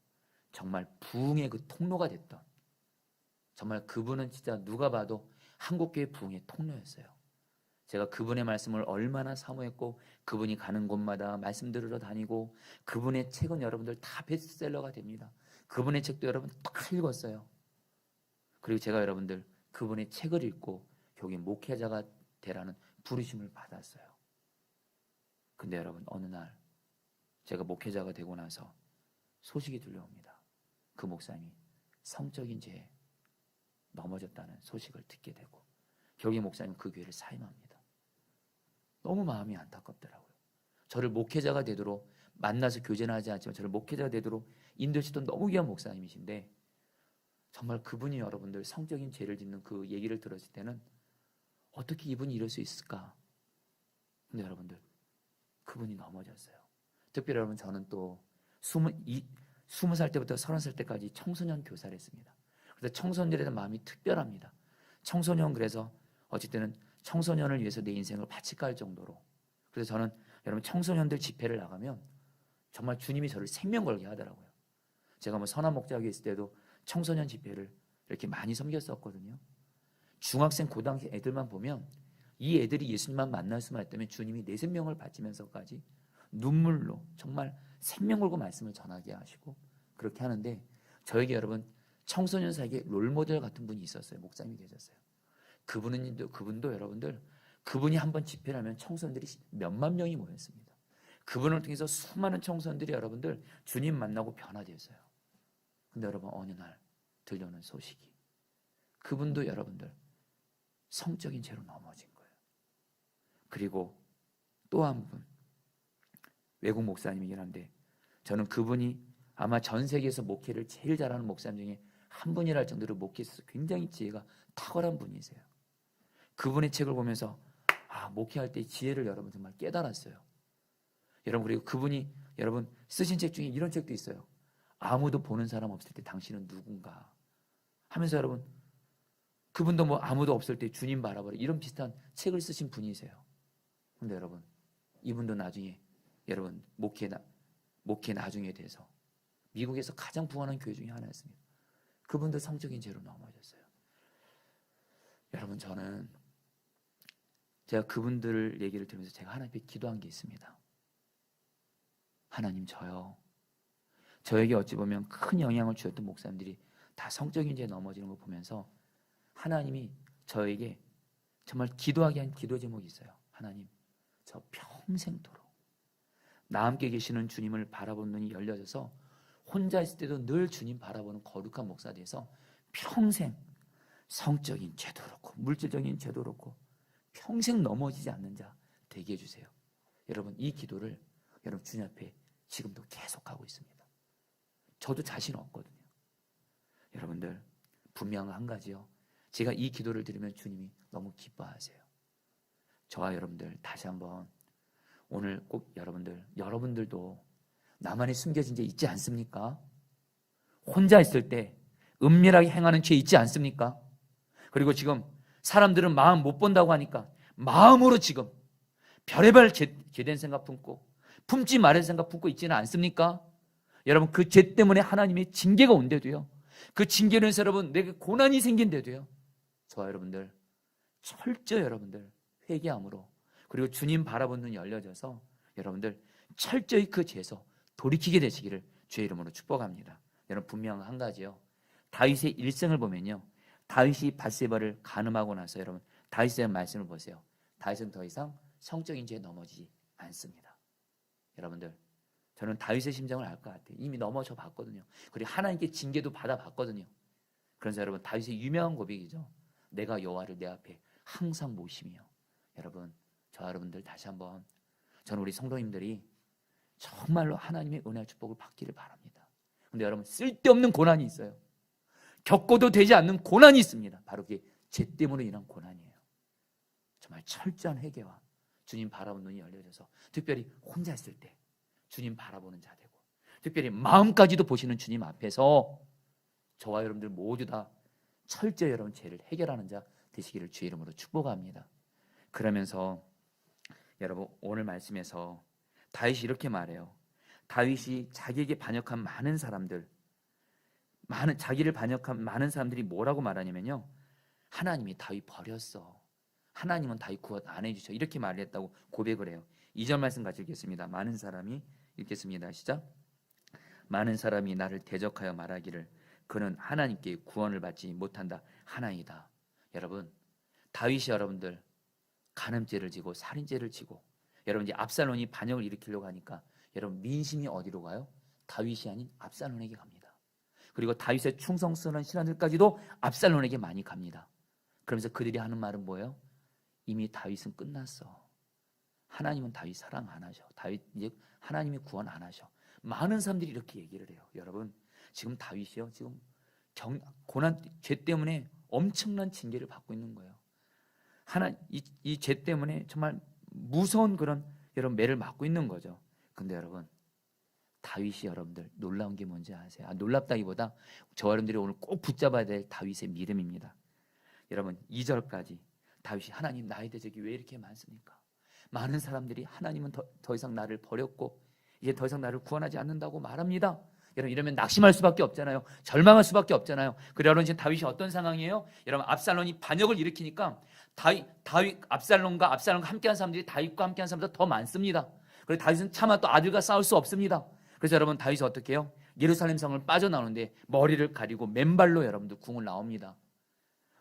정말 부흥의 그 통로가 됐던 정말 그분은 진짜 누가 봐도 한국교회 부흥의 통로였어요. 제가 그분의 말씀을 얼마나 사모했고 그분이 가는 곳마다 말씀 들으러 다니고 그분의 책은 여러분들 다 베스트셀러가 됩니다. 그분의 책도 여러분 다 읽었어요. 그리고 제가 여러분들 그분의 책을 읽고 여기 목회자가 되라는 부르심을 받았어요. 근데 여러분 어느 날 제가 목회자가 되고 나서 소식이 들려옵니다. 그 목사님이 성적인 죄에 넘어졌다는 소식을 듣게 되고 결국에 목사님 그 교회를 사임합니다. 너무 마음이 안타깝더라고요. 저를 목회자가 되도록 만나서 교제는 하지 않지만 저를 목회자가 되도록 인도시던 너무 귀한 목사님이신데 정말 그분이 여러분들 성적인 죄를 짓는 그 얘기를 들었을 때는 어떻게 이분이 이럴 수 있을까? 근데 여러분들 그분이 넘어졌어요. 특별히 여러분 저는 또 20살 때부터 30살 때까지 청소년 교사를 했습니다. 그래서 청소년들에 대한 마음이 특별합니다. 청소년 그래서 어쨌든 청소년을 위해서 내 인생을 바칠까 할 정도로 그래서 저는 여러분 청소년들 집회를 나가면 정말 주님이 저를 생명 걸게 하더라고요. 제가 뭐 선한 목자에게 있을 때도 청소년 집회를 이렇게 많이 섬겼었거든요. 중학생 고등학생 애들만 보면 이 애들이 예수님만 만날 수만 있다면 주님이 내 생명을 바치면서까지 눈물로 정말 생명 걸고 말씀을 전하게 하시고 그렇게 하는데 저에게 여러분 청소년 사이에 롤모델 같은 분이 있었어요. 목사님이 계셨어요. 그분도 여러분들 그분이 한번 집회를 하면 청소년들이 몇만 명이 모였습니다. 그분을 통해서 수많은 청소년들이 여러분들 주님 만나고 변화되었어요. 근데 여러분 어느 날 들려오는 소식이 그분도 여러분들 성적인 죄로 넘어진 거예요. 그리고 또 한 분 외국 목사님이긴 한데 저는 그분이 아마 전 세계에서 목회를 제일 잘하는 목사님 중에 한 분이라 할 정도로 목회에서 굉장히 지혜가 탁월한 분이세요. 그분의 책을 보면서 목회할 때 지혜를 여러분 정말 깨달았어요. 여러분 그리고 그분이 여러분 쓰신 책 중에 이런 책도 있어요. 아무도 보는 사람 없을 때 당신은 누군가 하면서 여러분 그분도 뭐 아무도 없을 때 주님 바라보라 이런 비슷한 책을 쓰신 분이세요. 근데 여러분 이분도 나중에 여러분 목회 나중에 돼서 미국에서 가장 부흥하는 교회 중에 하나였습니다. 그분도 성적인 죄로 넘어졌어요. 여러분 저는 제가 그분들 얘기를 들으면서 제가 하나님께 기도한 게 있습니다. 하나님 저에게 어찌 보면 큰 영향을 주셨던 목사님들이 다 성적인 죄에 넘어지는 걸 보면서 하나님이 저에게 정말 기도하게 한 기도 제목이 있어요. 하나님 저 평생토록 나 함께 계시는 주님을 바라보는 눈이 열려져서 혼자 있을 때도 늘 주님 바라보는 거룩한 목사 돼서 평생 성적인 죄도 그렇고 물질적인 죄도 그렇고 평생 넘어지지 않는 자 되게 해주세요. 여러분 이 기도를 여러분 주님 앞에 지금도 계속하고 있습니다. 저도 자신 없거든요. 여러분들 분명한 한 가지요. 제가 이 기도를 드리면 주님이 너무 기뻐하세요. 저와 여러분들 다시 한번 오늘 꼭 여러분들도 나만의 숨겨진 죄 있지 않습니까? 혼자 있을 때 은밀하게 행하는 죄 있지 않습니까? 그리고 지금 사람들은 마음 못 본다고 하니까 마음으로 지금 별의별 죄된 생각 품지 말을 생각 품고 있지는 않습니까? 여러분 그 죄 때문에 하나님의 징계가 온대도요. 그 징계로 해서 여러분 내게 고난이 생긴대도요. 저와 여러분들 철저히 여러분들 회개함으로 그리고 주님 바라보는 눈이 열려져서 여러분들 철저히 그 죄에서 돌이키게 되시기를 주의 이름으로 축복합니다. 여러분 분명한 한 가지요. 다윗의 일생을 보면요. 다윗이 밧세바를 간음하고 나서 여러분 다윗에 대한 말씀을 보세요. 다윗은 더 이상 성적인 죄에 넘어지지 않습니다. 여러분들 저는 다윗의 심정을 알 것 같아요. 이미 넘어져 봤거든요. 그리고 하나님께 징계도 받아봤거든요. 그래서 여러분 다윗의 유명한 고백이죠. 내가 여호와를 내 앞에 항상 모시며 여러분 저 여러분들 다시 한번 저는 우리 성도님들이 정말로 하나님의 은혜와 축복을 받기를 바랍니다. 근데 여러분 쓸데없는 고난이 있어요. 겪어도 되지 않는 고난이 있습니다. 바로 그게 죄 때문에 인한 고난이에요. 정말 철저한 회개와 주님 바라보는 눈이 열려져서 특별히 혼자 있을 때 주님 바라보는 자 되고 특별히 마음까지도 보시는 주님 앞에서 저와 여러분들 모두 다 철저히 여러분 죄를 해결하는 자 되시기를 주의 이름으로 축복합니다. 그러면서 여러분 오늘 말씀에서 다윗이 이렇게 말해요. 다윗이 자기에게 반역한 많은 사람들 자기를 반역한 많은 사람들이 뭐라고 말하냐면요, 하나님이 다윗 버렸어. 하나님은 다윗 구원 안 해주셔. 이렇게 말을 했다고 고백을 해요. 2절 말씀 같이 읽겠습니다. 많은 사람이 읽겠습니다. 시작. 많은 사람이 나를 대적하여 말하기를 그는 하나님께 구원을 받지 못한다 하나이다. 여러분, 다윗이 여러분들 간음죄를 지고 살인죄를 지고, 여러분 이제 압살론이 반역을 일으키려고 하니까 여러분 민심이 어디로 가요? 다윗이 아닌 압살론에게 갑니다. 그리고 다윗의 충성스러운 신하들까지도 압살론에게 많이 갑니다. 그러면서 그들이 하는 말은 뭐예요? 이미 다윗은 끝났어. 하나님은 다윗 사랑 안 하셔. 다윗 이제 하나님이 구원 안 하셔. 많은 사람들이 이렇게 얘기를 해요. 여러분, 지금 다윗이요, 지금 고난, 죄 때문에 엄청난 징계를 받고 있는 거예요. 이 죄 때문에 정말 무서운 그런 여러분 매를 맞고 있는 거죠. 근데 여러분, 다윗이 여러분들 놀라운 게 뭔지 아세요? 놀랍다기보다 저 여러분들이 오늘 꼭 붙잡아야 될 다윗의 믿음입니다. 여러분, 2절까지 다윗이 하나님, 나의 대적이 왜 이렇게 많습니까? 많은 사람들이 하나님은 더 이상 나를 버렸고 이제 더 이상 나를 구원하지 않는다고 말합니다. 여러분, 이러면 낙심할 수밖에 없잖아요. 절망할 수밖에 없잖아요. 그래, 여러분, 지금 다윗이 어떤 상황이에요? 여러분, 압살론이 반역을 일으키니까 압살론과 함께한 사람들이 다윗과 함께한 사람보다 더 많습니다. 그래서 다윗은 차마 또 아들과 싸울 수 없습니다. 그래서 여러분, 다윗이 어떻게 해요? 예루살렘 성을 빠져나오는데 머리를 가리고 맨발로 여러분들 궁을 나옵니다.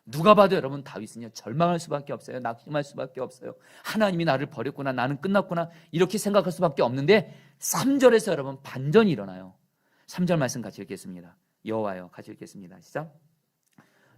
누가 봐도 여러분, 다윗은요 절망할 수밖에 없어요. 낙심할 수밖에 없어요. 하나님이 나를 버렸구나, 나는 끝났구나, 이렇게 생각할 수밖에 없는데 3절에서 여러분 반전이 일어나요. 3절 말씀 같이 읽겠습니다. 여호와여, 같이 읽겠습니다. 시작.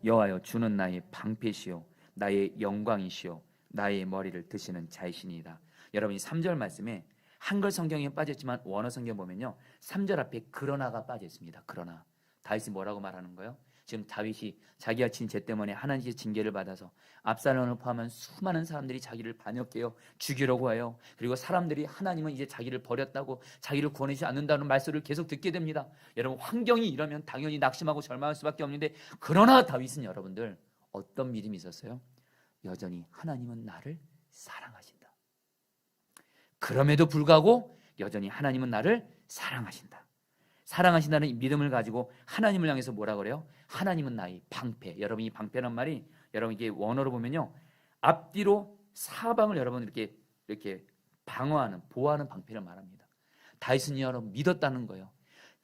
여호와여, 주는 나의 방패시요 나의 영광이시요 나의 머리를 드시는 자이시니이다. 여러분, 이 3절 말씀에 한글 성경에 빠졌지만 원어 성경 보면요 3절 앞에 그러나가 빠져 있습니다. 그러나. 다윗이 뭐라고 말하는 거예요? 지금 다윗이 자기가 진 죄 때문에 하나님의 징계를 받아서 압살론을 포함한 수많은 사람들이 자기를 반역해요, 죽이려고 해요. 그리고 사람들이 하나님은 이제 자기를 버렸다고, 자기를 구원하지 않는다는 말씀을 계속 듣게 됩니다. 여러분, 환경이 이러면 당연히 낙심하고 절망할 수밖에 없는데, 그러나 다윗은 여러분들 어떤 믿음이 있었어요? 여전히 하나님은 나를 사랑하신다. 그럼에도 불구하고 여전히 하나님은 나를 사랑하신다. 사랑하신다는 이 믿음을 가지고 하나님을 향해서 뭐라 그래요? 하나님은 나의 방패. 여러분, 이 방패란 말이 여러분 이게 원어로 보면요 앞뒤로 사방을 여러분 이렇게 방어하는, 보호하는 방패를 말합니다. 다윗은 여러분 믿었다는 거예요.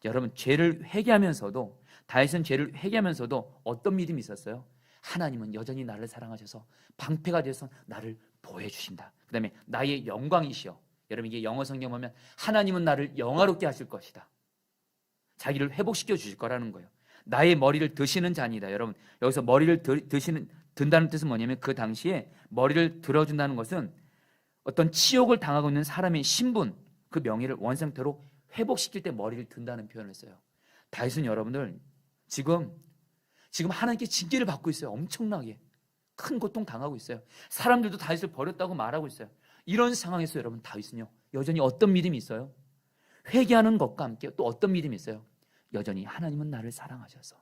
여러분, 죄를 회개하면서도, 다윗은 죄를 회개하면서도 어떤 믿음이 있었어요? 하나님은 여전히 나를 사랑하셔서 방패가 되어서 나를 보호해 주신다. 그 다음에 나의 영광이시여. 여러분, 이게 영어 성경 보면 하나님은 나를 영화롭게 하실 것이다. 자기를 회복시켜 주실 거라는 거예요. 나의 머리를 드시는 자니다. 여러분, 여기서 머리를 든다는 뜻은 뭐냐면 그 당시에 머리를 들어준다는 것은 어떤 치욕을 당하고 있는 사람의 신분, 그 명예를 원상태로 회복시킬 때 머리를 든다는 표현을 써요. 다윗은 여러분들 지금 하나님께 징계를 받고 있어요. 엄청나게 큰 고통 당하고 있어요. 사람들도 다윗을 버렸다고 말하고 있어요. 이런 상황에서 여러분, 다윗은요 여전히 어떤 믿음이 있어요? 회개하는 것과 함께 또 어떤 믿음이 있어요? 여전히 하나님은 나를 사랑하셔서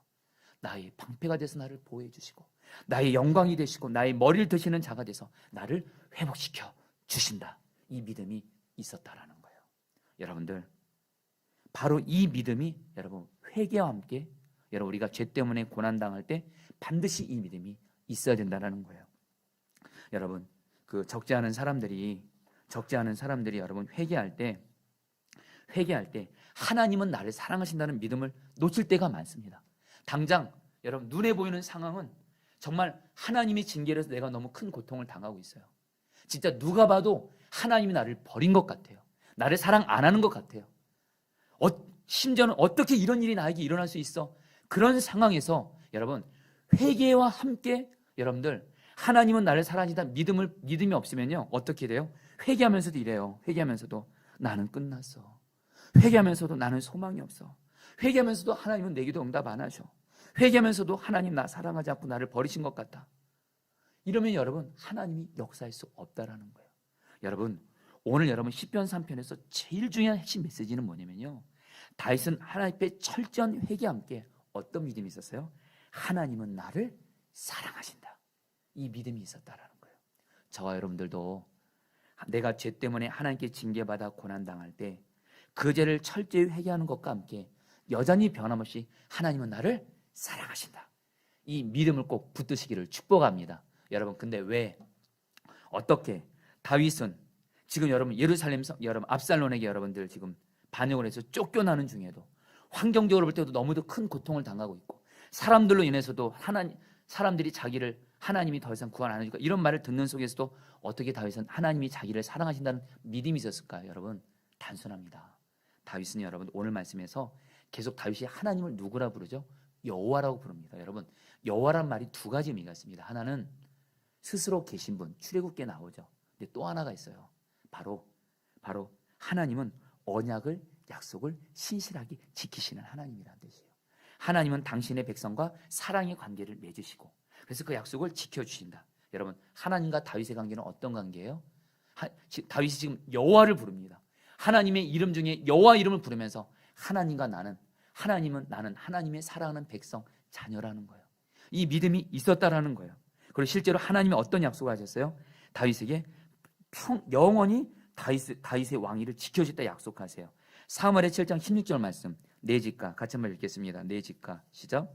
나의 방패가 돼서 나를 보호해 주시고 나의 영광이 되시고 나의 머리를 드시는 자가 돼서 나를 회복시켜 주신다. 이 믿음이 있었다라는 거예요. 여러분들, 바로 이 믿음이 여러분 회개와 함께 여러분 우리가 죄 때문에 고난당할 때 반드시 이 믿음이 있어야 된다는 거예요. 여러분, 그 적지 않은 사람들이 여러분 회개할 때 하나님은 나를 사랑하신다는 믿음을 놓칠 때가 많습니다. 당장 여러분 눈에 보이는 상황은 정말 하나님이 징계를 해서 내가 너무 큰 고통을 당하고 있어요. 진짜 누가 봐도 하나님이 나를 버린 것 같아요. 나를 사랑 안 하는 것 같아요. 심지어는 어떻게 이런 일이 나에게 일어날 수 있어? 그런 상황에서 여러분 회개와 함께 여러분들 하나님은 나를 사랑하신다 믿음이 없으면요 어떻게 돼요? 회개하면서도 이래요. 회개하면서도 나는 끝났어. 회개하면서도 나는 소망이 없어. 회개하면서도 하나님은 내 기도 응답 안 하셔. 회개하면서도 하나님 나 사랑하지 않고 나를 버리신 것 같다. 이러면 여러분 하나님이 역사할 수 없다라는 거예요. 여러분, 오늘 여러분 시편 3편에서 제일 중요한 핵심 메시지는 뭐냐면요 다윗은 하나님 앞에 철저한 회개와 함께 어떤 믿음이 있었어요? 하나님은 나를 사랑하신다. 이 믿음이 있었다라는 거예요. 저와 여러분들도 내가 죄 때문에 하나님께 징계받아 고난당할 때 그 죄를 철저히 회개하는 것과 함께 여전히 변함없이 하나님은 나를 사랑하신다. 이 믿음을 꼭 붙드시기를 축복합니다. 여러분, 근데 왜 어떻게 다윗은 지금 여러분 예루살렘 여러분 압살롬에게 여러분들 지금 반역을 해서 쫓겨나는 중에도 환경적으로 볼 때도 너무도 큰 고통을 당하고 있고 사람들로 인해서도 사람들이 자기를 하나님이 더 이상 구원 안 해줄까 이런 말을 듣는 속에서도 어떻게 다윗은 하나님이 자기를 사랑하신다는 믿음이 있었을까요? 여러분, 단순합니다. 다윗은 여러분 오늘 말씀에서 계속 다윗이 하나님을 누구라 부르죠? 여호와라고 부릅니다. 여러분, 여호와란 말이 두 가지 의미가 있습니다. 하나는 스스로 계신 분, 출애굽기에 나오죠. 근데 또 하나가 있어요. 바로 하나님은 언약을, 약속을 신실하게 지키시는 하나님이라는 뜻이에요. 하나님은 당신의 백성과 사랑의 관계를 맺으시고 그래서 그 약속을 지켜주신다. 여러분, 하나님과 다윗의 관계는 어떤 관계예요? 다윗이 지금 여호와를 부릅니다. 하나님의 이름 중에 여호와 이름을 부르면서 하나님과 나는 하나님의 사랑하는 백성, 자녀라는 거예요. 이 믿음이 있었다라는 거예요. 그리고 실제로 하나님이 어떤 약속을 하셨어요? 다윗에게 영원히 다윗의 왕위를 지켜주겠다 약속하세요. 사무엘의 7장 16절 말씀, 내 집과 같이 한번 읽겠습니다. 내 집과 시작.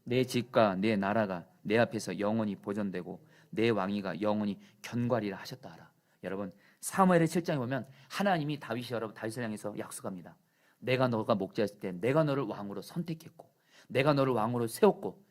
내 집과 내 나라가 내 앞에서 영원히 보존되고 내 왕위가 영원히 견고하리라 하셨다 하라. 여러분, 사무엘의 7장에 보면 하나님이 다윗을 향해서 약속합니다. 내가 너가 목자였을 때 내가 너를 왕으로 선택했고 내가 너를 왕으로 세웠고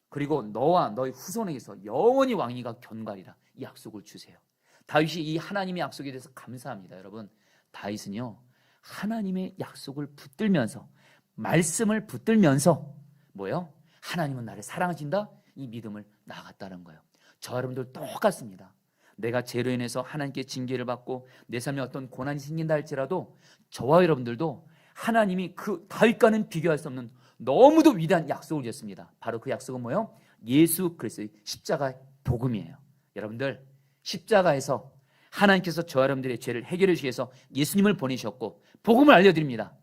그리고 너와 너의 후손에게서 영원히 왕위가 견고하리라. 이 약속을 주세요. 다윗이 이 하나님의 약속에 대해서 감사합니다. 여러분, 다윗은요 하나님의 약속을 붙들면서 말씀을 붙들면서 뭐요? 하나님은 나를 사랑하신다. 이 믿음을 나아갔다는 거예요. 저 여러분들 똑같습니다. 내가 죄로 인해서 하나님께 징계를 받고 내 삶에 어떤 고난이 생긴다 할지라도 저와 여러분들도 하나님이 그 다윗과는 비교할 수 없는 너무도 위대한 약속을 주셨습니다. 바로 그 약속은 뭐예요? 예수 그리스도의 십자가의 복음이에요. 여러분들, 십자가에서 하나님께서 저 여러분들의 죄를 해결해 주기 위해서 예수님을 보내셨고 복음을 알려드립니다.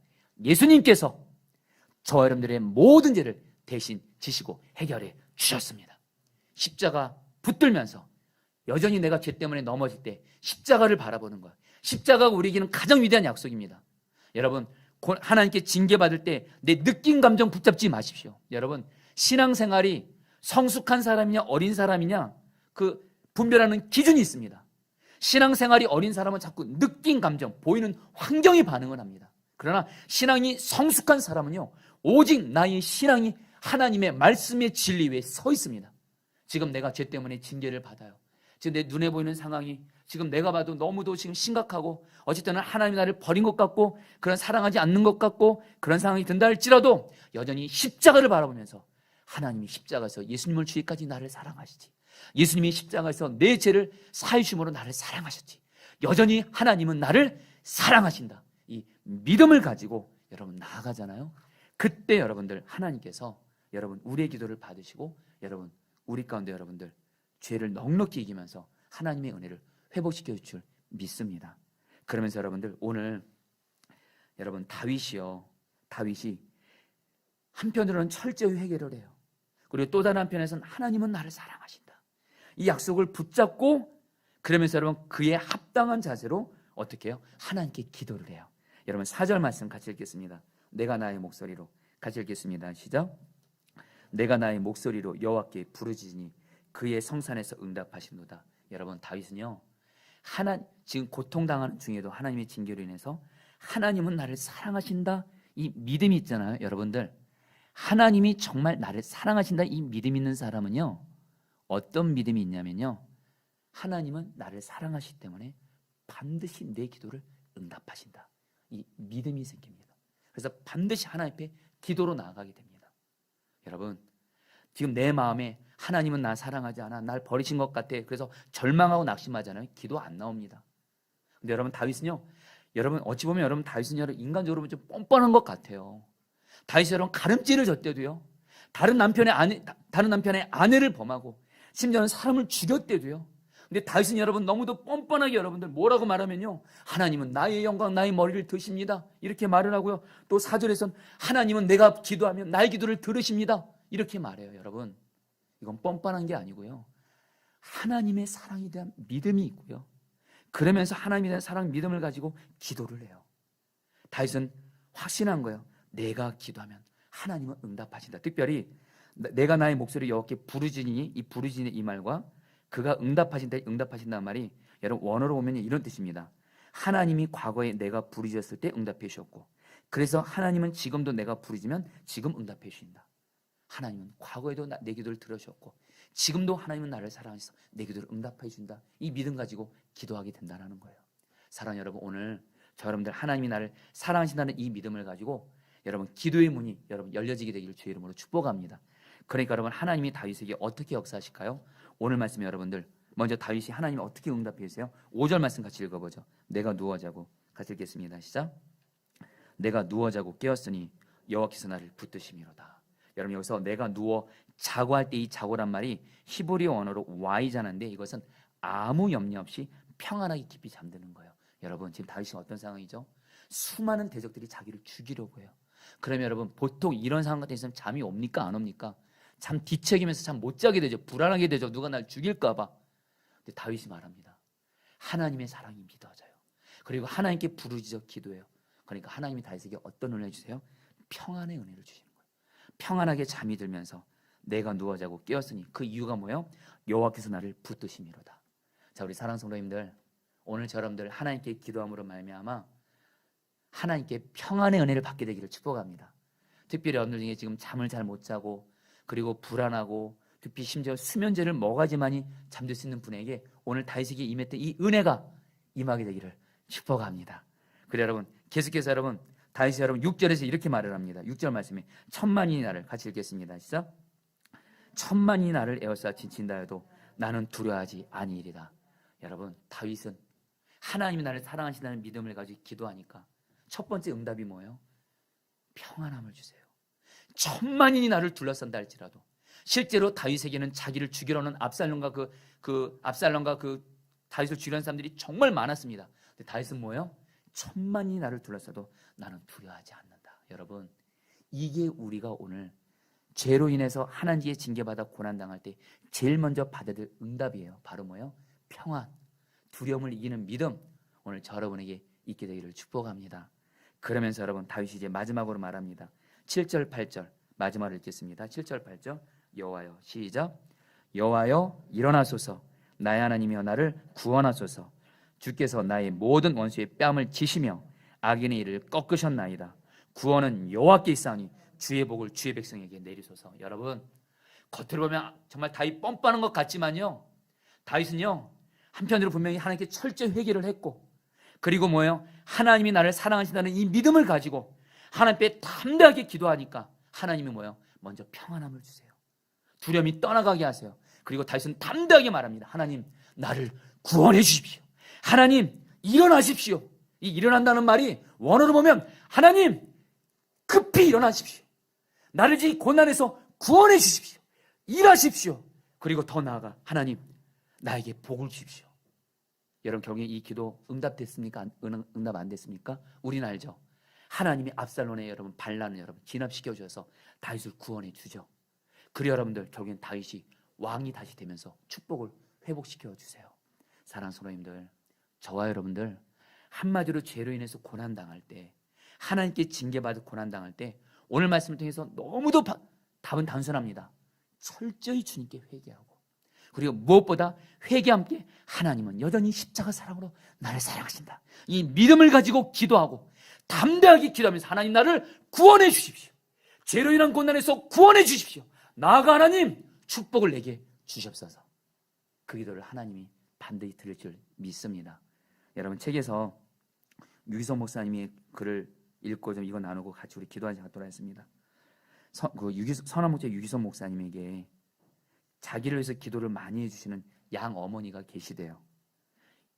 예수님께서 저 여러분들의 모든 죄를 대신 지시고 해결해 주셨습니다. 십자가 붙들면서 여전히 내가 죄 때문에 넘어질 때 십자가를 바라보는 거예요. 십자가가 우리에게는 가장 위대한 약속입니다. 여러분, 하나님께 징계받을 때 내 느낀 감정 붙잡지 마십시오. 여러분, 신앙생활이 성숙한 사람이냐 어린 사람이냐 그 분별하는 기준이 있습니다. 신앙생활이 어린 사람은 자꾸 느낀 감정, 보이는 환경에 반응을 합니다. 그러나 신앙이 성숙한 사람은요 오직 나의 신앙이 하나님의 말씀의 진리 위에 서 있습니다. 지금 내가 죄 때문에 징계를 받아요. 지금 내 눈에 보이는 상황이 지금 내가 봐도 너무도 지금 심각하고 어쨌든 하나님이 나를 버린 것 같고 그런 사랑하지 않는 것 같고 그런 상황이 든다 할지라도 여전히 십자가를 바라보면서 하나님이 십자가에서 예수님을 주기까지 나를 사랑하시지, 예수님이 십자가에서 내 죄를 사해 주심으로 나를 사랑하셨지, 여전히 하나님은 나를 사랑하신다. 이 믿음을 가지고 여러분 나아가잖아요. 그때 여러분들 하나님께서 여러분 우리의 기도를 받으시고 여러분 우리 가운데 여러분들 죄를 넉넉히 이기면서 하나님의 은혜를 회복시켜 줄 줄 믿습니다. 그러면서 여러분들 오늘 여러분 다윗이 한편으로는 철저히 회개를 해요. 그리고 또 다른 한편에서는 하나님은 나를 사랑하신다. 이 약속을 붙잡고 그러면서 여러분 그의 합당한 자세로 어떻게 해요? 하나님께 기도를 해요. 여러분 4절 말씀 같이 읽겠습니다. 내가 나의 목소리로 같이 읽겠습니다. 시작. 내가 나의 목소리로 여호와께 부르짖으니 그의 성산에서 응답하시노다. 여러분 다윗은요 지금 고통당하는 중에도 하나님의 징계로 인해서 하나님은 나를 사랑하신다 이 믿음이 있잖아요. 여러분들 하나님이 정말 나를 사랑하신다 이 믿음 있는 사람은요 어떤 믿음이 있냐면요 하나님은 나를 사랑하시기 때문에 반드시 내 기도를 응답하신다 이 믿음이 생깁니다. 그래서 반드시 하나님 앞에 기도로 나아가게 됩니다. 여러분 지금 내 마음에 하나님은 나 사랑하지 않아, 날 버리신 것 같아, 그래서 절망하고 낙심하잖아요. 기도 안 나옵니다. 근데 여러분 다윗은요 여러분 어찌 보면 여러분 다윗은 여러분 인간적으로 좀 뻔뻔한 것 같아요. 다윗이 여러분 가름죄를 졌대도요 다른 남편의 아내를 범하고 심지어는 사람을 죽였대도요. 근데 다윗은 여러분 너무도 뻔뻔하게 여러분들 뭐라고 말하면요 하나님은 나의 영광 나의 머리를 드십니다 이렇게 말을 하고요 또 4절에서는 하나님은 내가 기도하면 나의 기도를 들으십니다 이렇게 말해요. 여러분 이건 뻔뻔한 게 아니고요 하나님의 사랑에 대한 믿음이 있고요 그러면서 하나님에 대한 사랑 믿음을 가지고 기도를 해요. 다윗은 확신한 거예요. 내가 기도하면 하나님은 응답하신다. 특별히 내가 나의 목소리를 여호와께 부르짖으니, 이 부르짖는 이 말과 그가 응답하신다는 말이 여러분 원어로 보면 이런 뜻입니다. 하나님이 과거에 내가 부르짖었을 때 응답해 주셨고, 그래서 하나님은 지금도 내가 부르짖으면 지금 응답해 주신다. 하나님은 과거에도 내 기도를 들으셨고 지금도 하나님은 나를 사랑하셔서 내 기도를 응답해 준다. 이 믿음 가지고 기도하게 된다는 거예요. 사랑하는 여러분, 오늘 저 여러분들 하나님이 나를 사랑하신다는 이 믿음을 가지고 여러분 기도의 문이 여러분 열려지게 되기를 주의 이름으로 축복합니다. 그러니까 여러분, 하나님이 다윗에게 어떻게 역사하실까요? 오늘 말씀에 여러분들 먼저 다윗이 하나님이 어떻게 응답해 주세요? 5절 말씀 같이 읽어보죠. 내가 누워 자고, 같이 읽겠습니다. 시작. 내가 누워 자고 깨었으니 여호와께서 나를 붙드심이로다. 여러분, 여기서 내가 누워 자고 할 때 이 자고란 말이 히브리어 언어로 와이자는데, 이것은 아무 염려 없이 평안하게 깊이 잠드는 거예요. 여러분, 지금 다윗이 어떤 상황이죠? 수많은 대적들이 자기를 죽이려고 해요. 그러면 여러분, 보통 이런 상황 같은 데서는 잠이 옵니까? 안 옵니까? 잠 뒤척이면서 잠 못 자게 되죠. 불안하게 되죠. 누가 날 죽일까 봐. 근데 다윗이 말합니다. 하나님의 사랑이 믿어져요. 그리고 하나님께 부르짖어 기도해요. 그러니까 하나님이 다윗에게 어떤 은혜를 주세요? 평안의 은혜를 주시는 거예요. 평안하게 잠이 들면서 내가 누워 자고 깨었으니, 그 이유가 뭐예요? 여호와께서 나를 붙드심이로다. 자, 우리 사랑하는 성도님들, 오늘 여러분들 하나님께 기도함으로 말미암아 하나님께 평안의 은혜를 받게 되기를 축복합니다. 특별히 여러분들 중에 지금 잠을 잘 못 자고, 그리고 불안하고, 특히 심지어 수면제를 먹어야지만이 잠들 수 있는 분에게 오늘 다윗에게 임했던 이 은혜가 임하게 되기를 축복합니다. 그래 여러분, 계속해서 여러분 다윗이 여러분 6절에서 이렇게 말을 합니다. 6절 말씀에 천만인이 나를, 같이 읽겠습니다. 시작. 천만인이 나를 에워싸 지친다 해도 나는 두려워하지 아니이리다. 여러분, 다윗은 하나님이 나를 사랑하신다는 믿음을 가지고 기도하니까 첫 번째 응답이 뭐예요? 평안함을 주세요. 천만인이 나를 둘러싼다 할지라도, 실제로 다윗에게는 자기를 죽이려는 압살롬과 그 다윗을 죽이려는 사람들이 정말 많았습니다. 근데 다윗은 뭐예요? 천만인이 나를 둘러싸도 나는 두려워하지 않는다. 여러분, 이게 우리가 오늘 죄로 인해서 하나님께 징계받아 고난당할 때 제일 먼저 받아야 될 응답이에요. 바로 뭐예요? 평안, 두려움을 이기는 믿음, 오늘 저 여러분에게 있게 되기를 축복합니다. 그러면서 여러분, 다윗이 이제 마지막으로 말합니다. 7절 8절 마지막을 읽겠습니다. 7절 8절 여호와여, 시작. 여호와여 일어나소서, 나의 하나님이여 나를 구원하소서. 주께서 나의 모든 원수의 뺨을 치시며 악인의 일을 꺾으셨나이다. 구원은 여호와께 있사오니 주의 복을 주의 백성에게 내리소서. 여러분, 겉으로 보면 정말 다윗 뻔뻔한 것 같지만요, 다윗은요 한편으로 분명히 하나님께 철저히 회개를 했고, 그리고 뭐예요? 하나님이 나를 사랑하신다는 이 믿음을 가지고 하나님께 담대하게 기도하니까 하나님이 뭐예요? 먼저 평안함을 주세요. 두려움이 떠나가게 하세요. 그리고 다윗은 담대하게 말합니다. 하나님, 나를 구원해 주십시오. 하나님, 일어나십시오. 이 일어난다는 말이 원어로 보면 하나님, 급히 일어나십시오. 나를 이 고난에서 구원해 주십시오. 일하십시오. 그리고 더 나아가 하나님, 나에게 복을 주십시오. 여러분, 결국에 이 기도 응답됐습니까? 응답 안 됐습니까? 우리는 알죠. 하나님이 압살롬의 여러분 반란을 여러분 진압시켜 주셔서 다윗을 구원해 주죠. 그리고 여러분들, 결국엔 다윗이 왕이 다시 되면서 축복을 회복시켜 주세요. 사랑하는 성도님들, 저와 여러분들 한마디로 죄로 인해서 고난당할 때, 하나님께 징계받아 고난당할 때, 오늘 말씀을 통해서 너무도 답은 단순합니다. 철저히 주님께 회개하고, 그리고 무엇보다 회개와 함께 하나님은 여전히 십자가 사랑으로 나를 사랑하신다, 이 믿음을 가지고 기도하고 담대하게 기도하면서 하나님, 나를 구원해 주십시오. 죄로 인한 고난에서 구원해 주십시오. 나아가 하나님, 축복을 내게 주시옵소서. 그 기도를 하나님이 반드시 들을 줄 믿습니다. 여러분, 책에서 유기성 목사님이 글을 읽고 좀 이거 나누고 같이 우리 기도하는 시간 갖도록 하겠습니다. 선한 목자 유기성 목사님에게 자기를 위해서 기도를 많이 해주시는 양 어머니가 계시대요.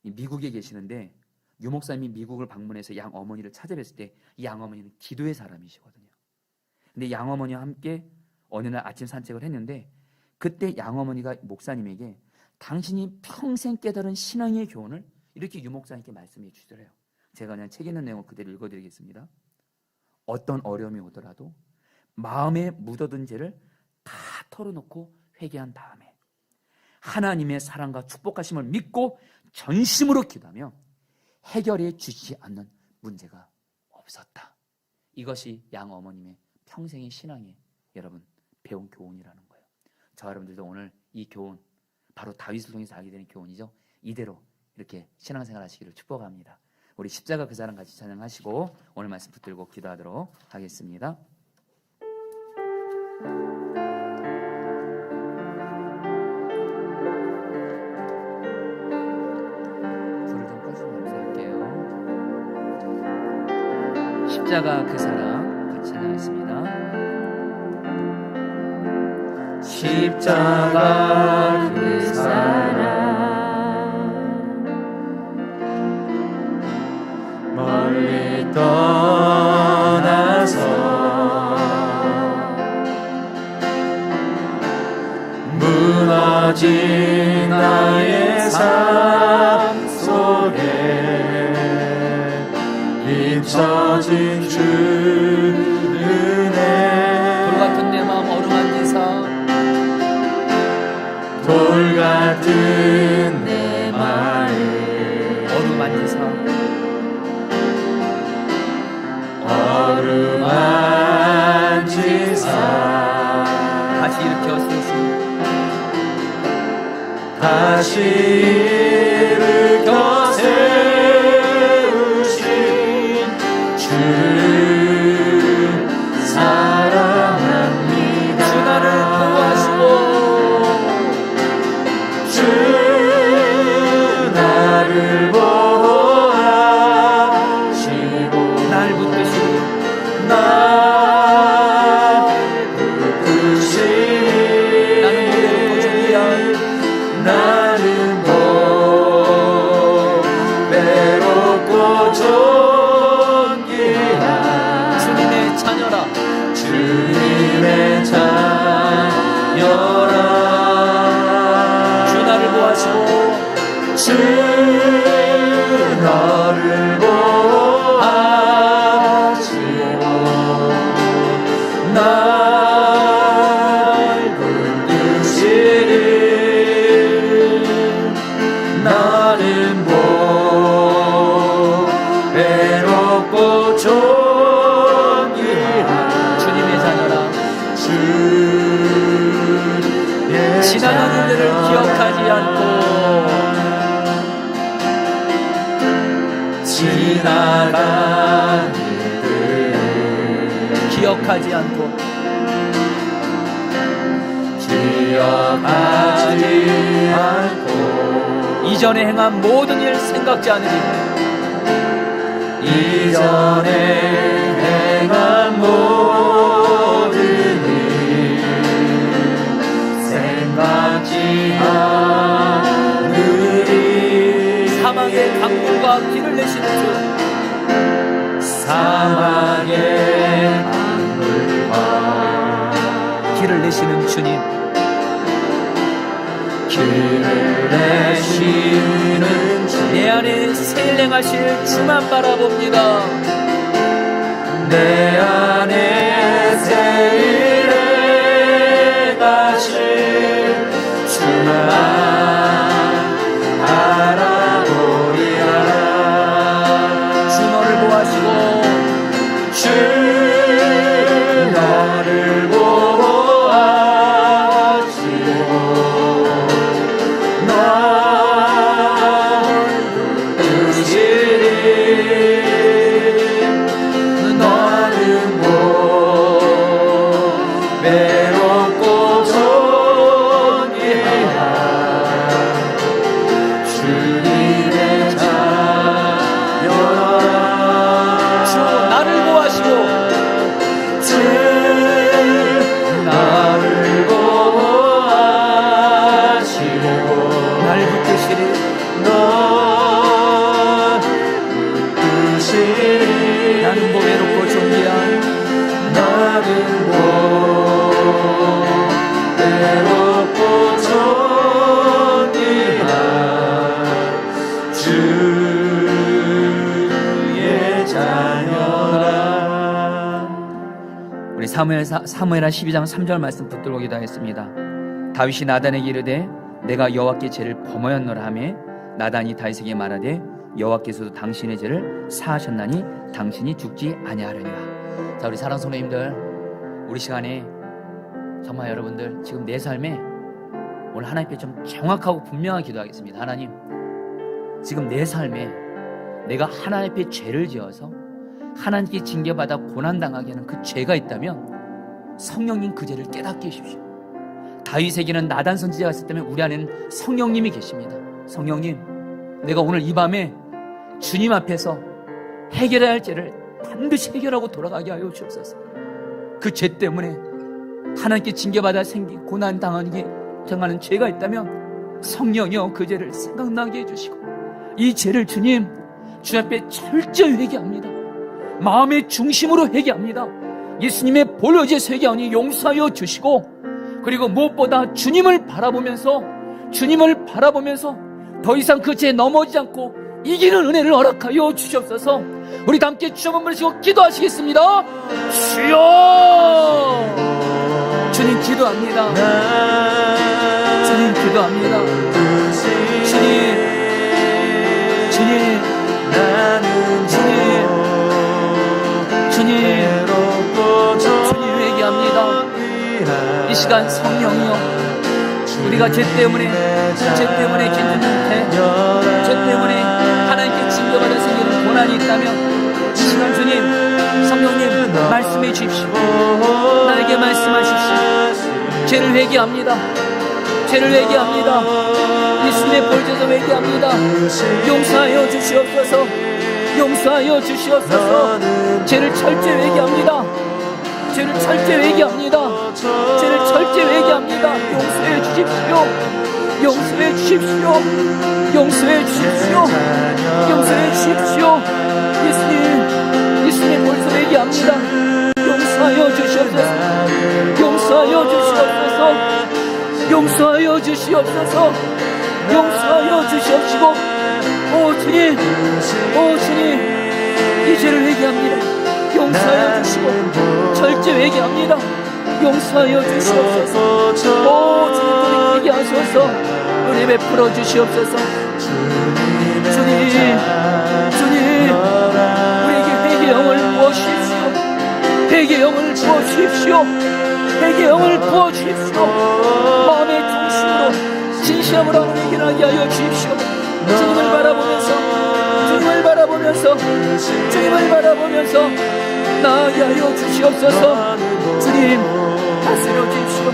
미국에 계시는데 유 목사님이 미국을 방문해서 양 어머니를 찾아뵀을 때 이 양 어머니는 기도의 사람이시거든요. 근데 양 어머니와 함께 어느 날 아침 산책을 했는데, 그때 양 어머니가 목사님에게 당신이 평생 깨달은 신앙의 교훈을 이렇게 유 목사님께 말씀해 주시더래요. 제가 그냥 책에 있는 내용을 그대로 읽어드리겠습니다. 어떤 어려움이 오더라도 마음에 묻어둔 죄를 다 털어놓고 회개한 다음에 하나님의 사랑과 축복하심을 믿고 전심으로 기도하며 해결해 주시지 않는 문제가 없었다. 이것이 양 어머님의 평생의 신앙에 여러분 배운 교훈이라는 거예요. 저 여러분들도 오늘 이 교훈, 바로 다윗을 통해서 알게 되는 교훈이죠. 이대로 이렇게 신앙생활 하시기를 축복합니다. 우리 십자가 그 사랑 같이 찬양하시고 오늘 말씀 붙들고 기도하도록 하겠습니다. 불을 좀 꺼주면 감사할게요. 십자가 그 사랑 같이 찬양하겠습니다. 십자가 그 사랑 멀리 떠나서 무너진 나의 삶 속에 잊혀진 주 은혜 돌같은 내 마음 어루만지사 돌같은 내 마음 어루만지사 어루만지사 다시 일으켜 세우시니 다시 일으켜 세우신 주 사랑합니다. 주 나를 보호하시고 주 나를 보호하시고 날 붙드시고 날 붙드시니 나는 외롭고 존귀한 주님의 자녀라 주님의 자녀라 주 나를 보호하시고 주 너를 보호하시고 날 붙드시니 나는 외롭고 존귀한 주님의 자녀라 주의 지나가는 데를 기억하지 않고 지나간 일들 기억하지 않고 기억하지 않고 이전에 행한 모든 일 생각지 않으니 이전에 행한 모든 일 생각지 않으리 사망의 강물과 길을 내시는 주 사망의 강물과 길을 내시는 주님 길을 내시는 주 내 안에 새 일 행하실 주만 바라봅니다. 내 안에 새 일 행하실 주만 바라보리라 주 너를 보호하시고 주 너를 보호하시고 날 붙드시니 너는 외롭고 존귀한 주님의 자녀라 주 나를 보호하시고 주 나를 보호하시고 날 붙드시리 널 붙드시니 나는 외롭고 존귀한 나는 외롭고 존귀한 주의 자녀라. 우리 사무엘하 12장 3절 말씀 붙들고 기도하겠습니다. 다윗이 나단에게 이르되 내가 여호와께 죄를 범하였노라 하매 나단이 다윗에게 말하되 여호와께서도 당신의 죄를 사하셨나니 당신이 죽지 아니하려니와 자, 우리 사랑 성도님들, 우리 시간에 정말 여러분들 지금 내 삶에 오늘 하나님께 좀 정확하고 분명하게 기도하겠습니다. 하나님, 지금 내 삶에 내가 하나님 앞에 죄를 지어서 하나님께 징계받아 고난당하게 하는 그 죄가 있다면 성령님 그 죄를 깨닫게 해주십시오. 다윗에게는 나단 선지자가 있었기 때문에 우리 안에는 성령님이 계십니다. 성령님, 내가 오늘 이 밤에 주님 앞에서 해결해야 할 죄를 반드시 해결하고 돌아가게 하여 주옵소서. 그 죄 때문에 하나님께 징계받아 생긴 고난당하는 죄가 있다면 성령이여 그 죄를 생각나게 해주시고 이 죄를 주님 앞에 철저히 회개합니다. 마음의 중심으로 회개합니다. 예수님의 보혈제에서 회개하니 용서하여 주시고, 그리고 무엇보다 주님을 바라보면서 더 이상 그 죄에 넘어지지 않고 이기는 은혜를 허락하여 주시옵소서. 우리 다 함께 주여 한번 부르시고 기도하시겠습니다. 주여, 주님 기도합니다. 주님 기도합니다. 주님 회개합니다. 이 시간 성령이여, 우리가 죄 때문에 죄 때문에 하나님께 징계받아 생기는 고난이 있다면 이 시간 주님, 성령님 말씀해 주십시오. 나에게 말씀하십시오. 죄를 회개합니다. 예수님의 보혈제에서 회개합니다. 용서하여 주시옵소서. 죄를 철저히 회개합니다. 용서해 주십시오. 예수님의 보혈제에서 회개합니다. 용서하여 주시옵시고, 오 주님, 이 죄를 회개합니다. 용서하여 주시고 철저히 회개합니다. 용서하여 주시옵소서. 오 주님, 회개하소서. 은혜 베풀어 주시옵소서. 주님, 우리에게 회개의 영을 부어주십시오. 마음의 중심으로 진실함으로 하는 회개를 하게 하여 주십시오. 주님을 바라보면서 나아게 하여 주시옵소서. 주님, 다스려 주십시오.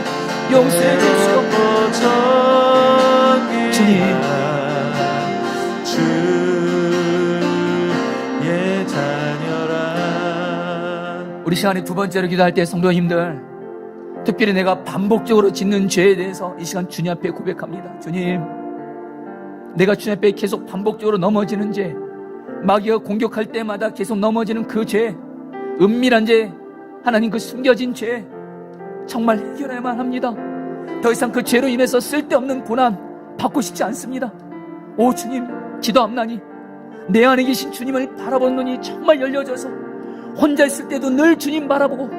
용서해 주십시오. 주님, 주의 자녀라. 우리 시간에 두 번째로 기도할 때 성도님들, 특별히 내가 반복적으로 짓는 죄에 대해서 이 시간 주님 앞에 고백합니다. 주님, 내가 주님 앞에 계속 반복적으로 넘어지는 죄, 마귀가 공격할 때마다 계속 넘어지는 그 죄, 은밀한 죄, 하나님 그 숨겨진 죄, 정말 해결해야만 합니다. 더 이상 그 죄로 인해서 쓸데없는 고난 받고 싶지 않습니다. 오 주님, 기도합나니 내 안에 계신 주님을 바라보는 눈이 정말 열려져서 혼자 있을 때도 늘 주님 바라보고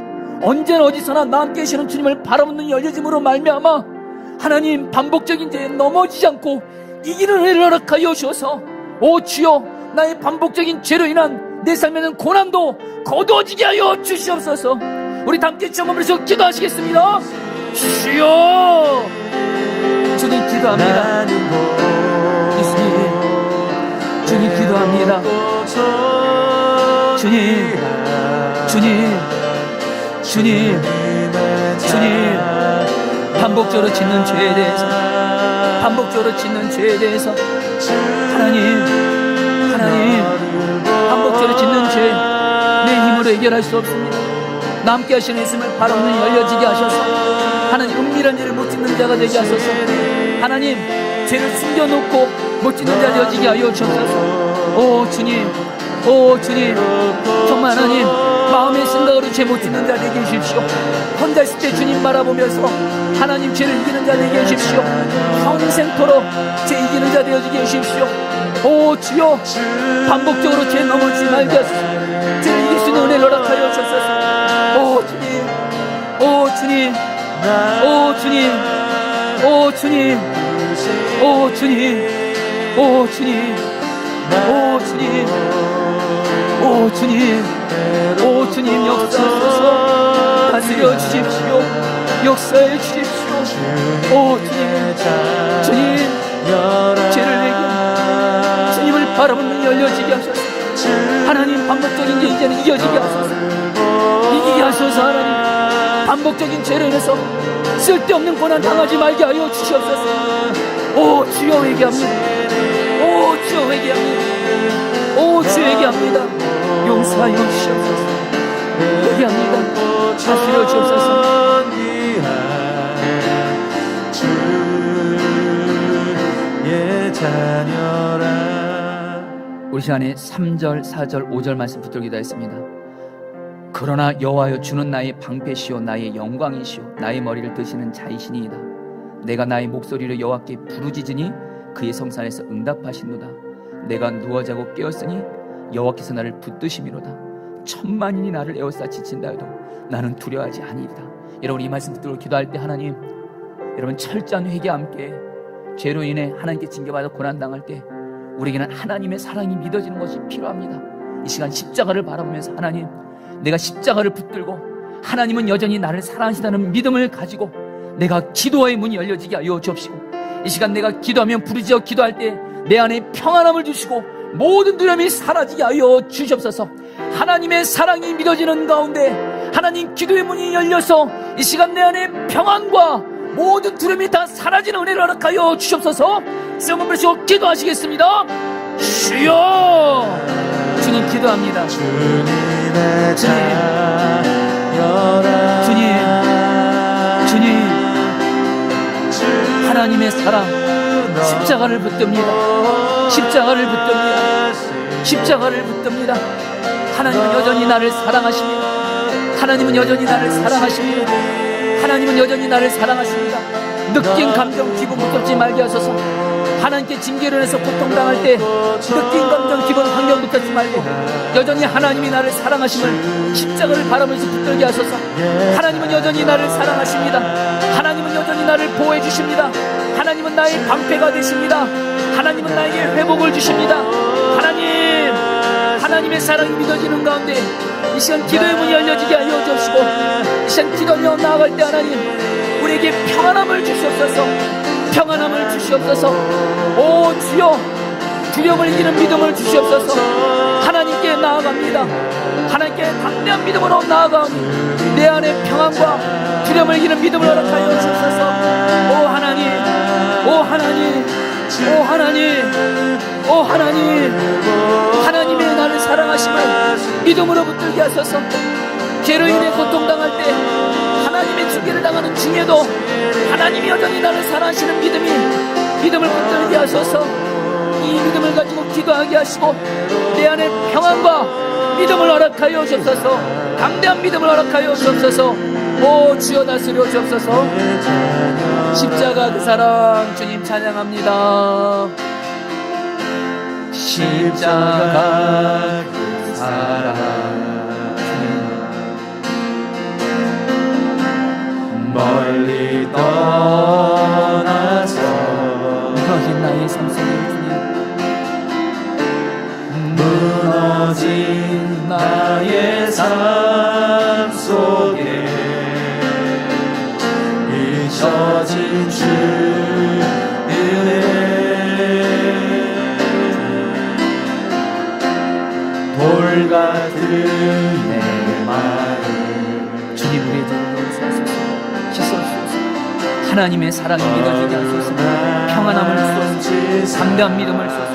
언제나 어디서나 나 함께 계시는 주님을 바라보는 눈이 열려짐으로 말미암아 하나님, 반복적인 죄에 넘어지지 않고 이기는 은혜를 허락하여 주셔서, 오 주여, 나의 반복적인 죄로 인한 내 삶에는 고난도 거두어지게 하여 주시옵소서. 우리 다 함께 주여 한번 기도하시겠습니다. 주여, 주님 기도합니다. 예수님, 주님 기도합니다. 주님, 반복적으로 짓는 죄에 대해서 하나님, 반복적으로 짓는 죄 내 힘으로 해결할 수 없습니다. 나 함께 하시는 예수님을 바라보는 눈이 열려지게 하셔서 하나님, 은밀한 죄를 못 짓는 자가 되게 하소서. 하나님, 죄를 숨겨놓고 못 짓는 자 되어지게 하여 주옵소서. 오 주님, 정말 하나님, 마음의 생각으로 죄 못 짓는 자 되게 해주십시오. 혼자 있을 때 주님 바라보면서 하나님, 죄를 이기는 자 되게 해주십시오. 평생토록 죄 이기는 자 되어지게 해주십시오. 오 주여, 반복적으로 죄 넘어지지 말게 하소서. 죄를 이길 수 있는 은혜를 허락하여 주옵소서. 오 주님, 주님 역사하소서. 다스려 주십시오. 역사해 주십시오. 오 주님, 주님 죄를 내게 주님을 바라보는 열려지게 하소서. 하나님 반복적인 죄 이제는 이겨지게 하소서. 이기게 하소서. 하나님 반복적인 죄로 인해서 쓸데없는 고난 당하지 말게 하여 주시옵소서. 오 주여 회개합니다. 오 주여 회개합니다. 오 주여 회개합니다. 용서하여 주시옵소서. 회개합니다. 다스려 주옵소서. 주의 자녀라. 우리 시간에 3절, 4절, 5절 말씀 붙들고 기도했습니다. 그러나 여호와여 주는 나의 방패시오 나의 영광이시오 나의 머리를 드시는 자이시니이다. 내가 나의 목소리로 여호와께 부르짖으니 그의 성산에서 응답하시노다. 내가 누워 자고 깨었으니 여호와께서 나를 붙드심이로다. 천만인이 나를 에워싸 지친다 해도 나는 두려워하지 아니이다. 여러분 이 말씀 붙들고 기도할 때 하나님, 여러분 철저한 회개와 함께 죄로 인해 하나님께 징계받아 고난당할 때 우리에게는 하나님의 사랑이 믿어지는 것이 필요합니다. 이 시간 십자가를 바라보면서 하나님, 내가 십자가를 붙들고 하나님은 여전히 나를 사랑하시다는 믿음을 가지고 내가 기도의 문이 열려지게 하여 주옵시고, 이 시간 내가 기도하면 부르짖어 기도할 때 내 안에 평안함을 주시고 모든 두려움이 사라지게 하여 주시옵소서. 하나님의 사랑이 믿어지는 가운데 하나님 기도의 문이 열려서 이 시간 내 안에 평안과 모든 두려움이 다 사라지는 은혜를 허락하여 주시옵소서. 성령 부르시고 기도하시겠습니다. 주여, 주님 기도합니다. 주님의 자녀라. 주님 하나님의 사랑 십자가를 붙듭니다. 십자가를 붙듭니다. 십자가를 붙듭니다. 하나님은 여전히 나를 사랑하십니다. 하나님은 여전히 나를 사랑하십니다. 하나님은 여전히 나를 사랑하십니다. 느낀 감정 기분 붙잡지 말게 하소서. 하나님께 징계를 해서 고통당할 때 느낀 감정 기분 환경 붙잡지 말고 여전히 하나님이 나를 사랑하심을 십자가를 바라보면서 붙들게 하소서. 하나님은 여전히 나를 사랑하십니다. 하나님은 여전히 나를 보호해 주십니다. 하나님은 나의 방패가 되십니다. 하나님은 나에게 회복을 주십니다. 하나님, 하나님의 사랑이 믿어지는 가운데 이 시간 기도의 문이 열려지게 하여 주시고, 이 시간 기도하며 나아갈 때 하나님 우리에게 평안함을 주시옵소서. 평안함을 주시옵소서. 오 주여, 두려움을 이기는 믿음을 주시옵소서. 하나님께 나아갑니다. 하나님께 담대한 믿음으로 나아가오니 내 안에 평안과 두려움을 이기는 믿음을 허락하여 주옵소서. 오 하나님, 오 하나님, 오 하나님, 오 하나님, 하나님의 나를 사랑하심을 믿음으로 붙들게 하소서. 죄로 인해 고통당할 때 하나님의 징계를 당하는 중에도 하나님이 여전히 나를 사랑하시는 믿음을 붙들게 하소서. 이 믿음을 가지고 기도하게 하시고 내 안에 평안과 믿음을 허락하여 주옵소서. 담대한 믿음을 허락하여 주옵소서. 오 주여 다스려 주옵소서. 십자가 그 사랑 주님 찬양합니다. 십자가 그 사랑 멀리 떠나서 무너진 나의 삶 속에 주님, 무너진 나의 삶 속에 잊혀진 주 은혜 돌 같은 내 마음 주님 우리의 죄를 용서하소서. 씻어주소서. 하나님의 사랑이 믿어지게 하소서. 평안함을 주소서. 담대한 믿음을 주소서.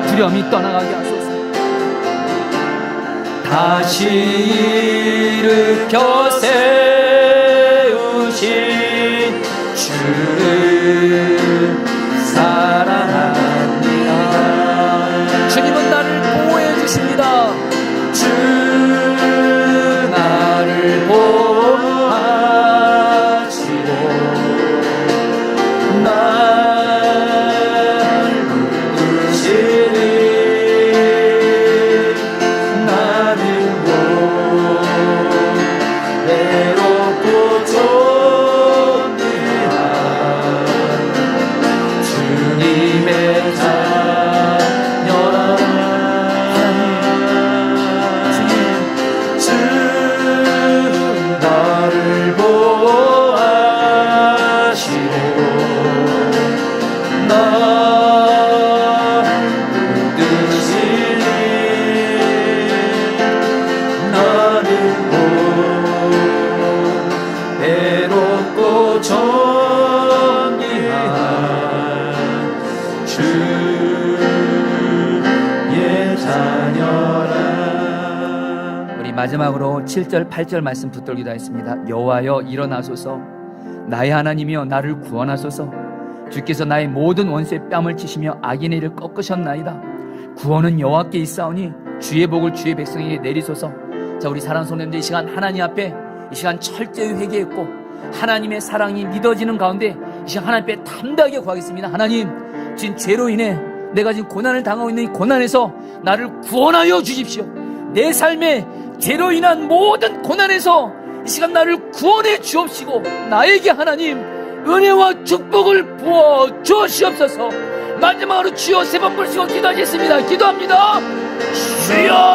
두려움이 떠나가게 하소서. 다시 일으켜 세우신 주를 사랑합니다. 주님은 나를 보호해 주십니다. 주 나를 보호하시고 날 부르시니 나는 못 외롭고 좁으나 주님의 자녀라. 주님 마지막으로 7절 8절 말씀 붙들기도 했습니다. 여호와여 일어나소서, 나의 하나님이여 나를 구원하소서. 주께서 나의 모든 원수의 뺨을 치시며 악인의 일을 꺾으셨나이다. 구원은 여호와께 있사오니 주의 복을 주의 백성에게 내리소서. 자, 우리 사랑하는 성도님들, 이 시간 하나님 앞에 이 시간 철저히 회개했고 하나님의 사랑이 믿어지는 가운데 이 시간 하나님 앞에 담대하게 구하겠습니다. 하나님, 지금 죄로 인해 내가 지금 고난을 당하고 있는 이 고난에서 나를 구원하여 주십시오. 내 삶에 죄로 인한 모든 고난에서 이 시간 나를 구원해 주옵시고 나에게 하나님 은혜와 축복을 부어 주시옵소서. 마지막으로 주여 세 번 부르시고 기도하겠습니다. 기도합니다. 주여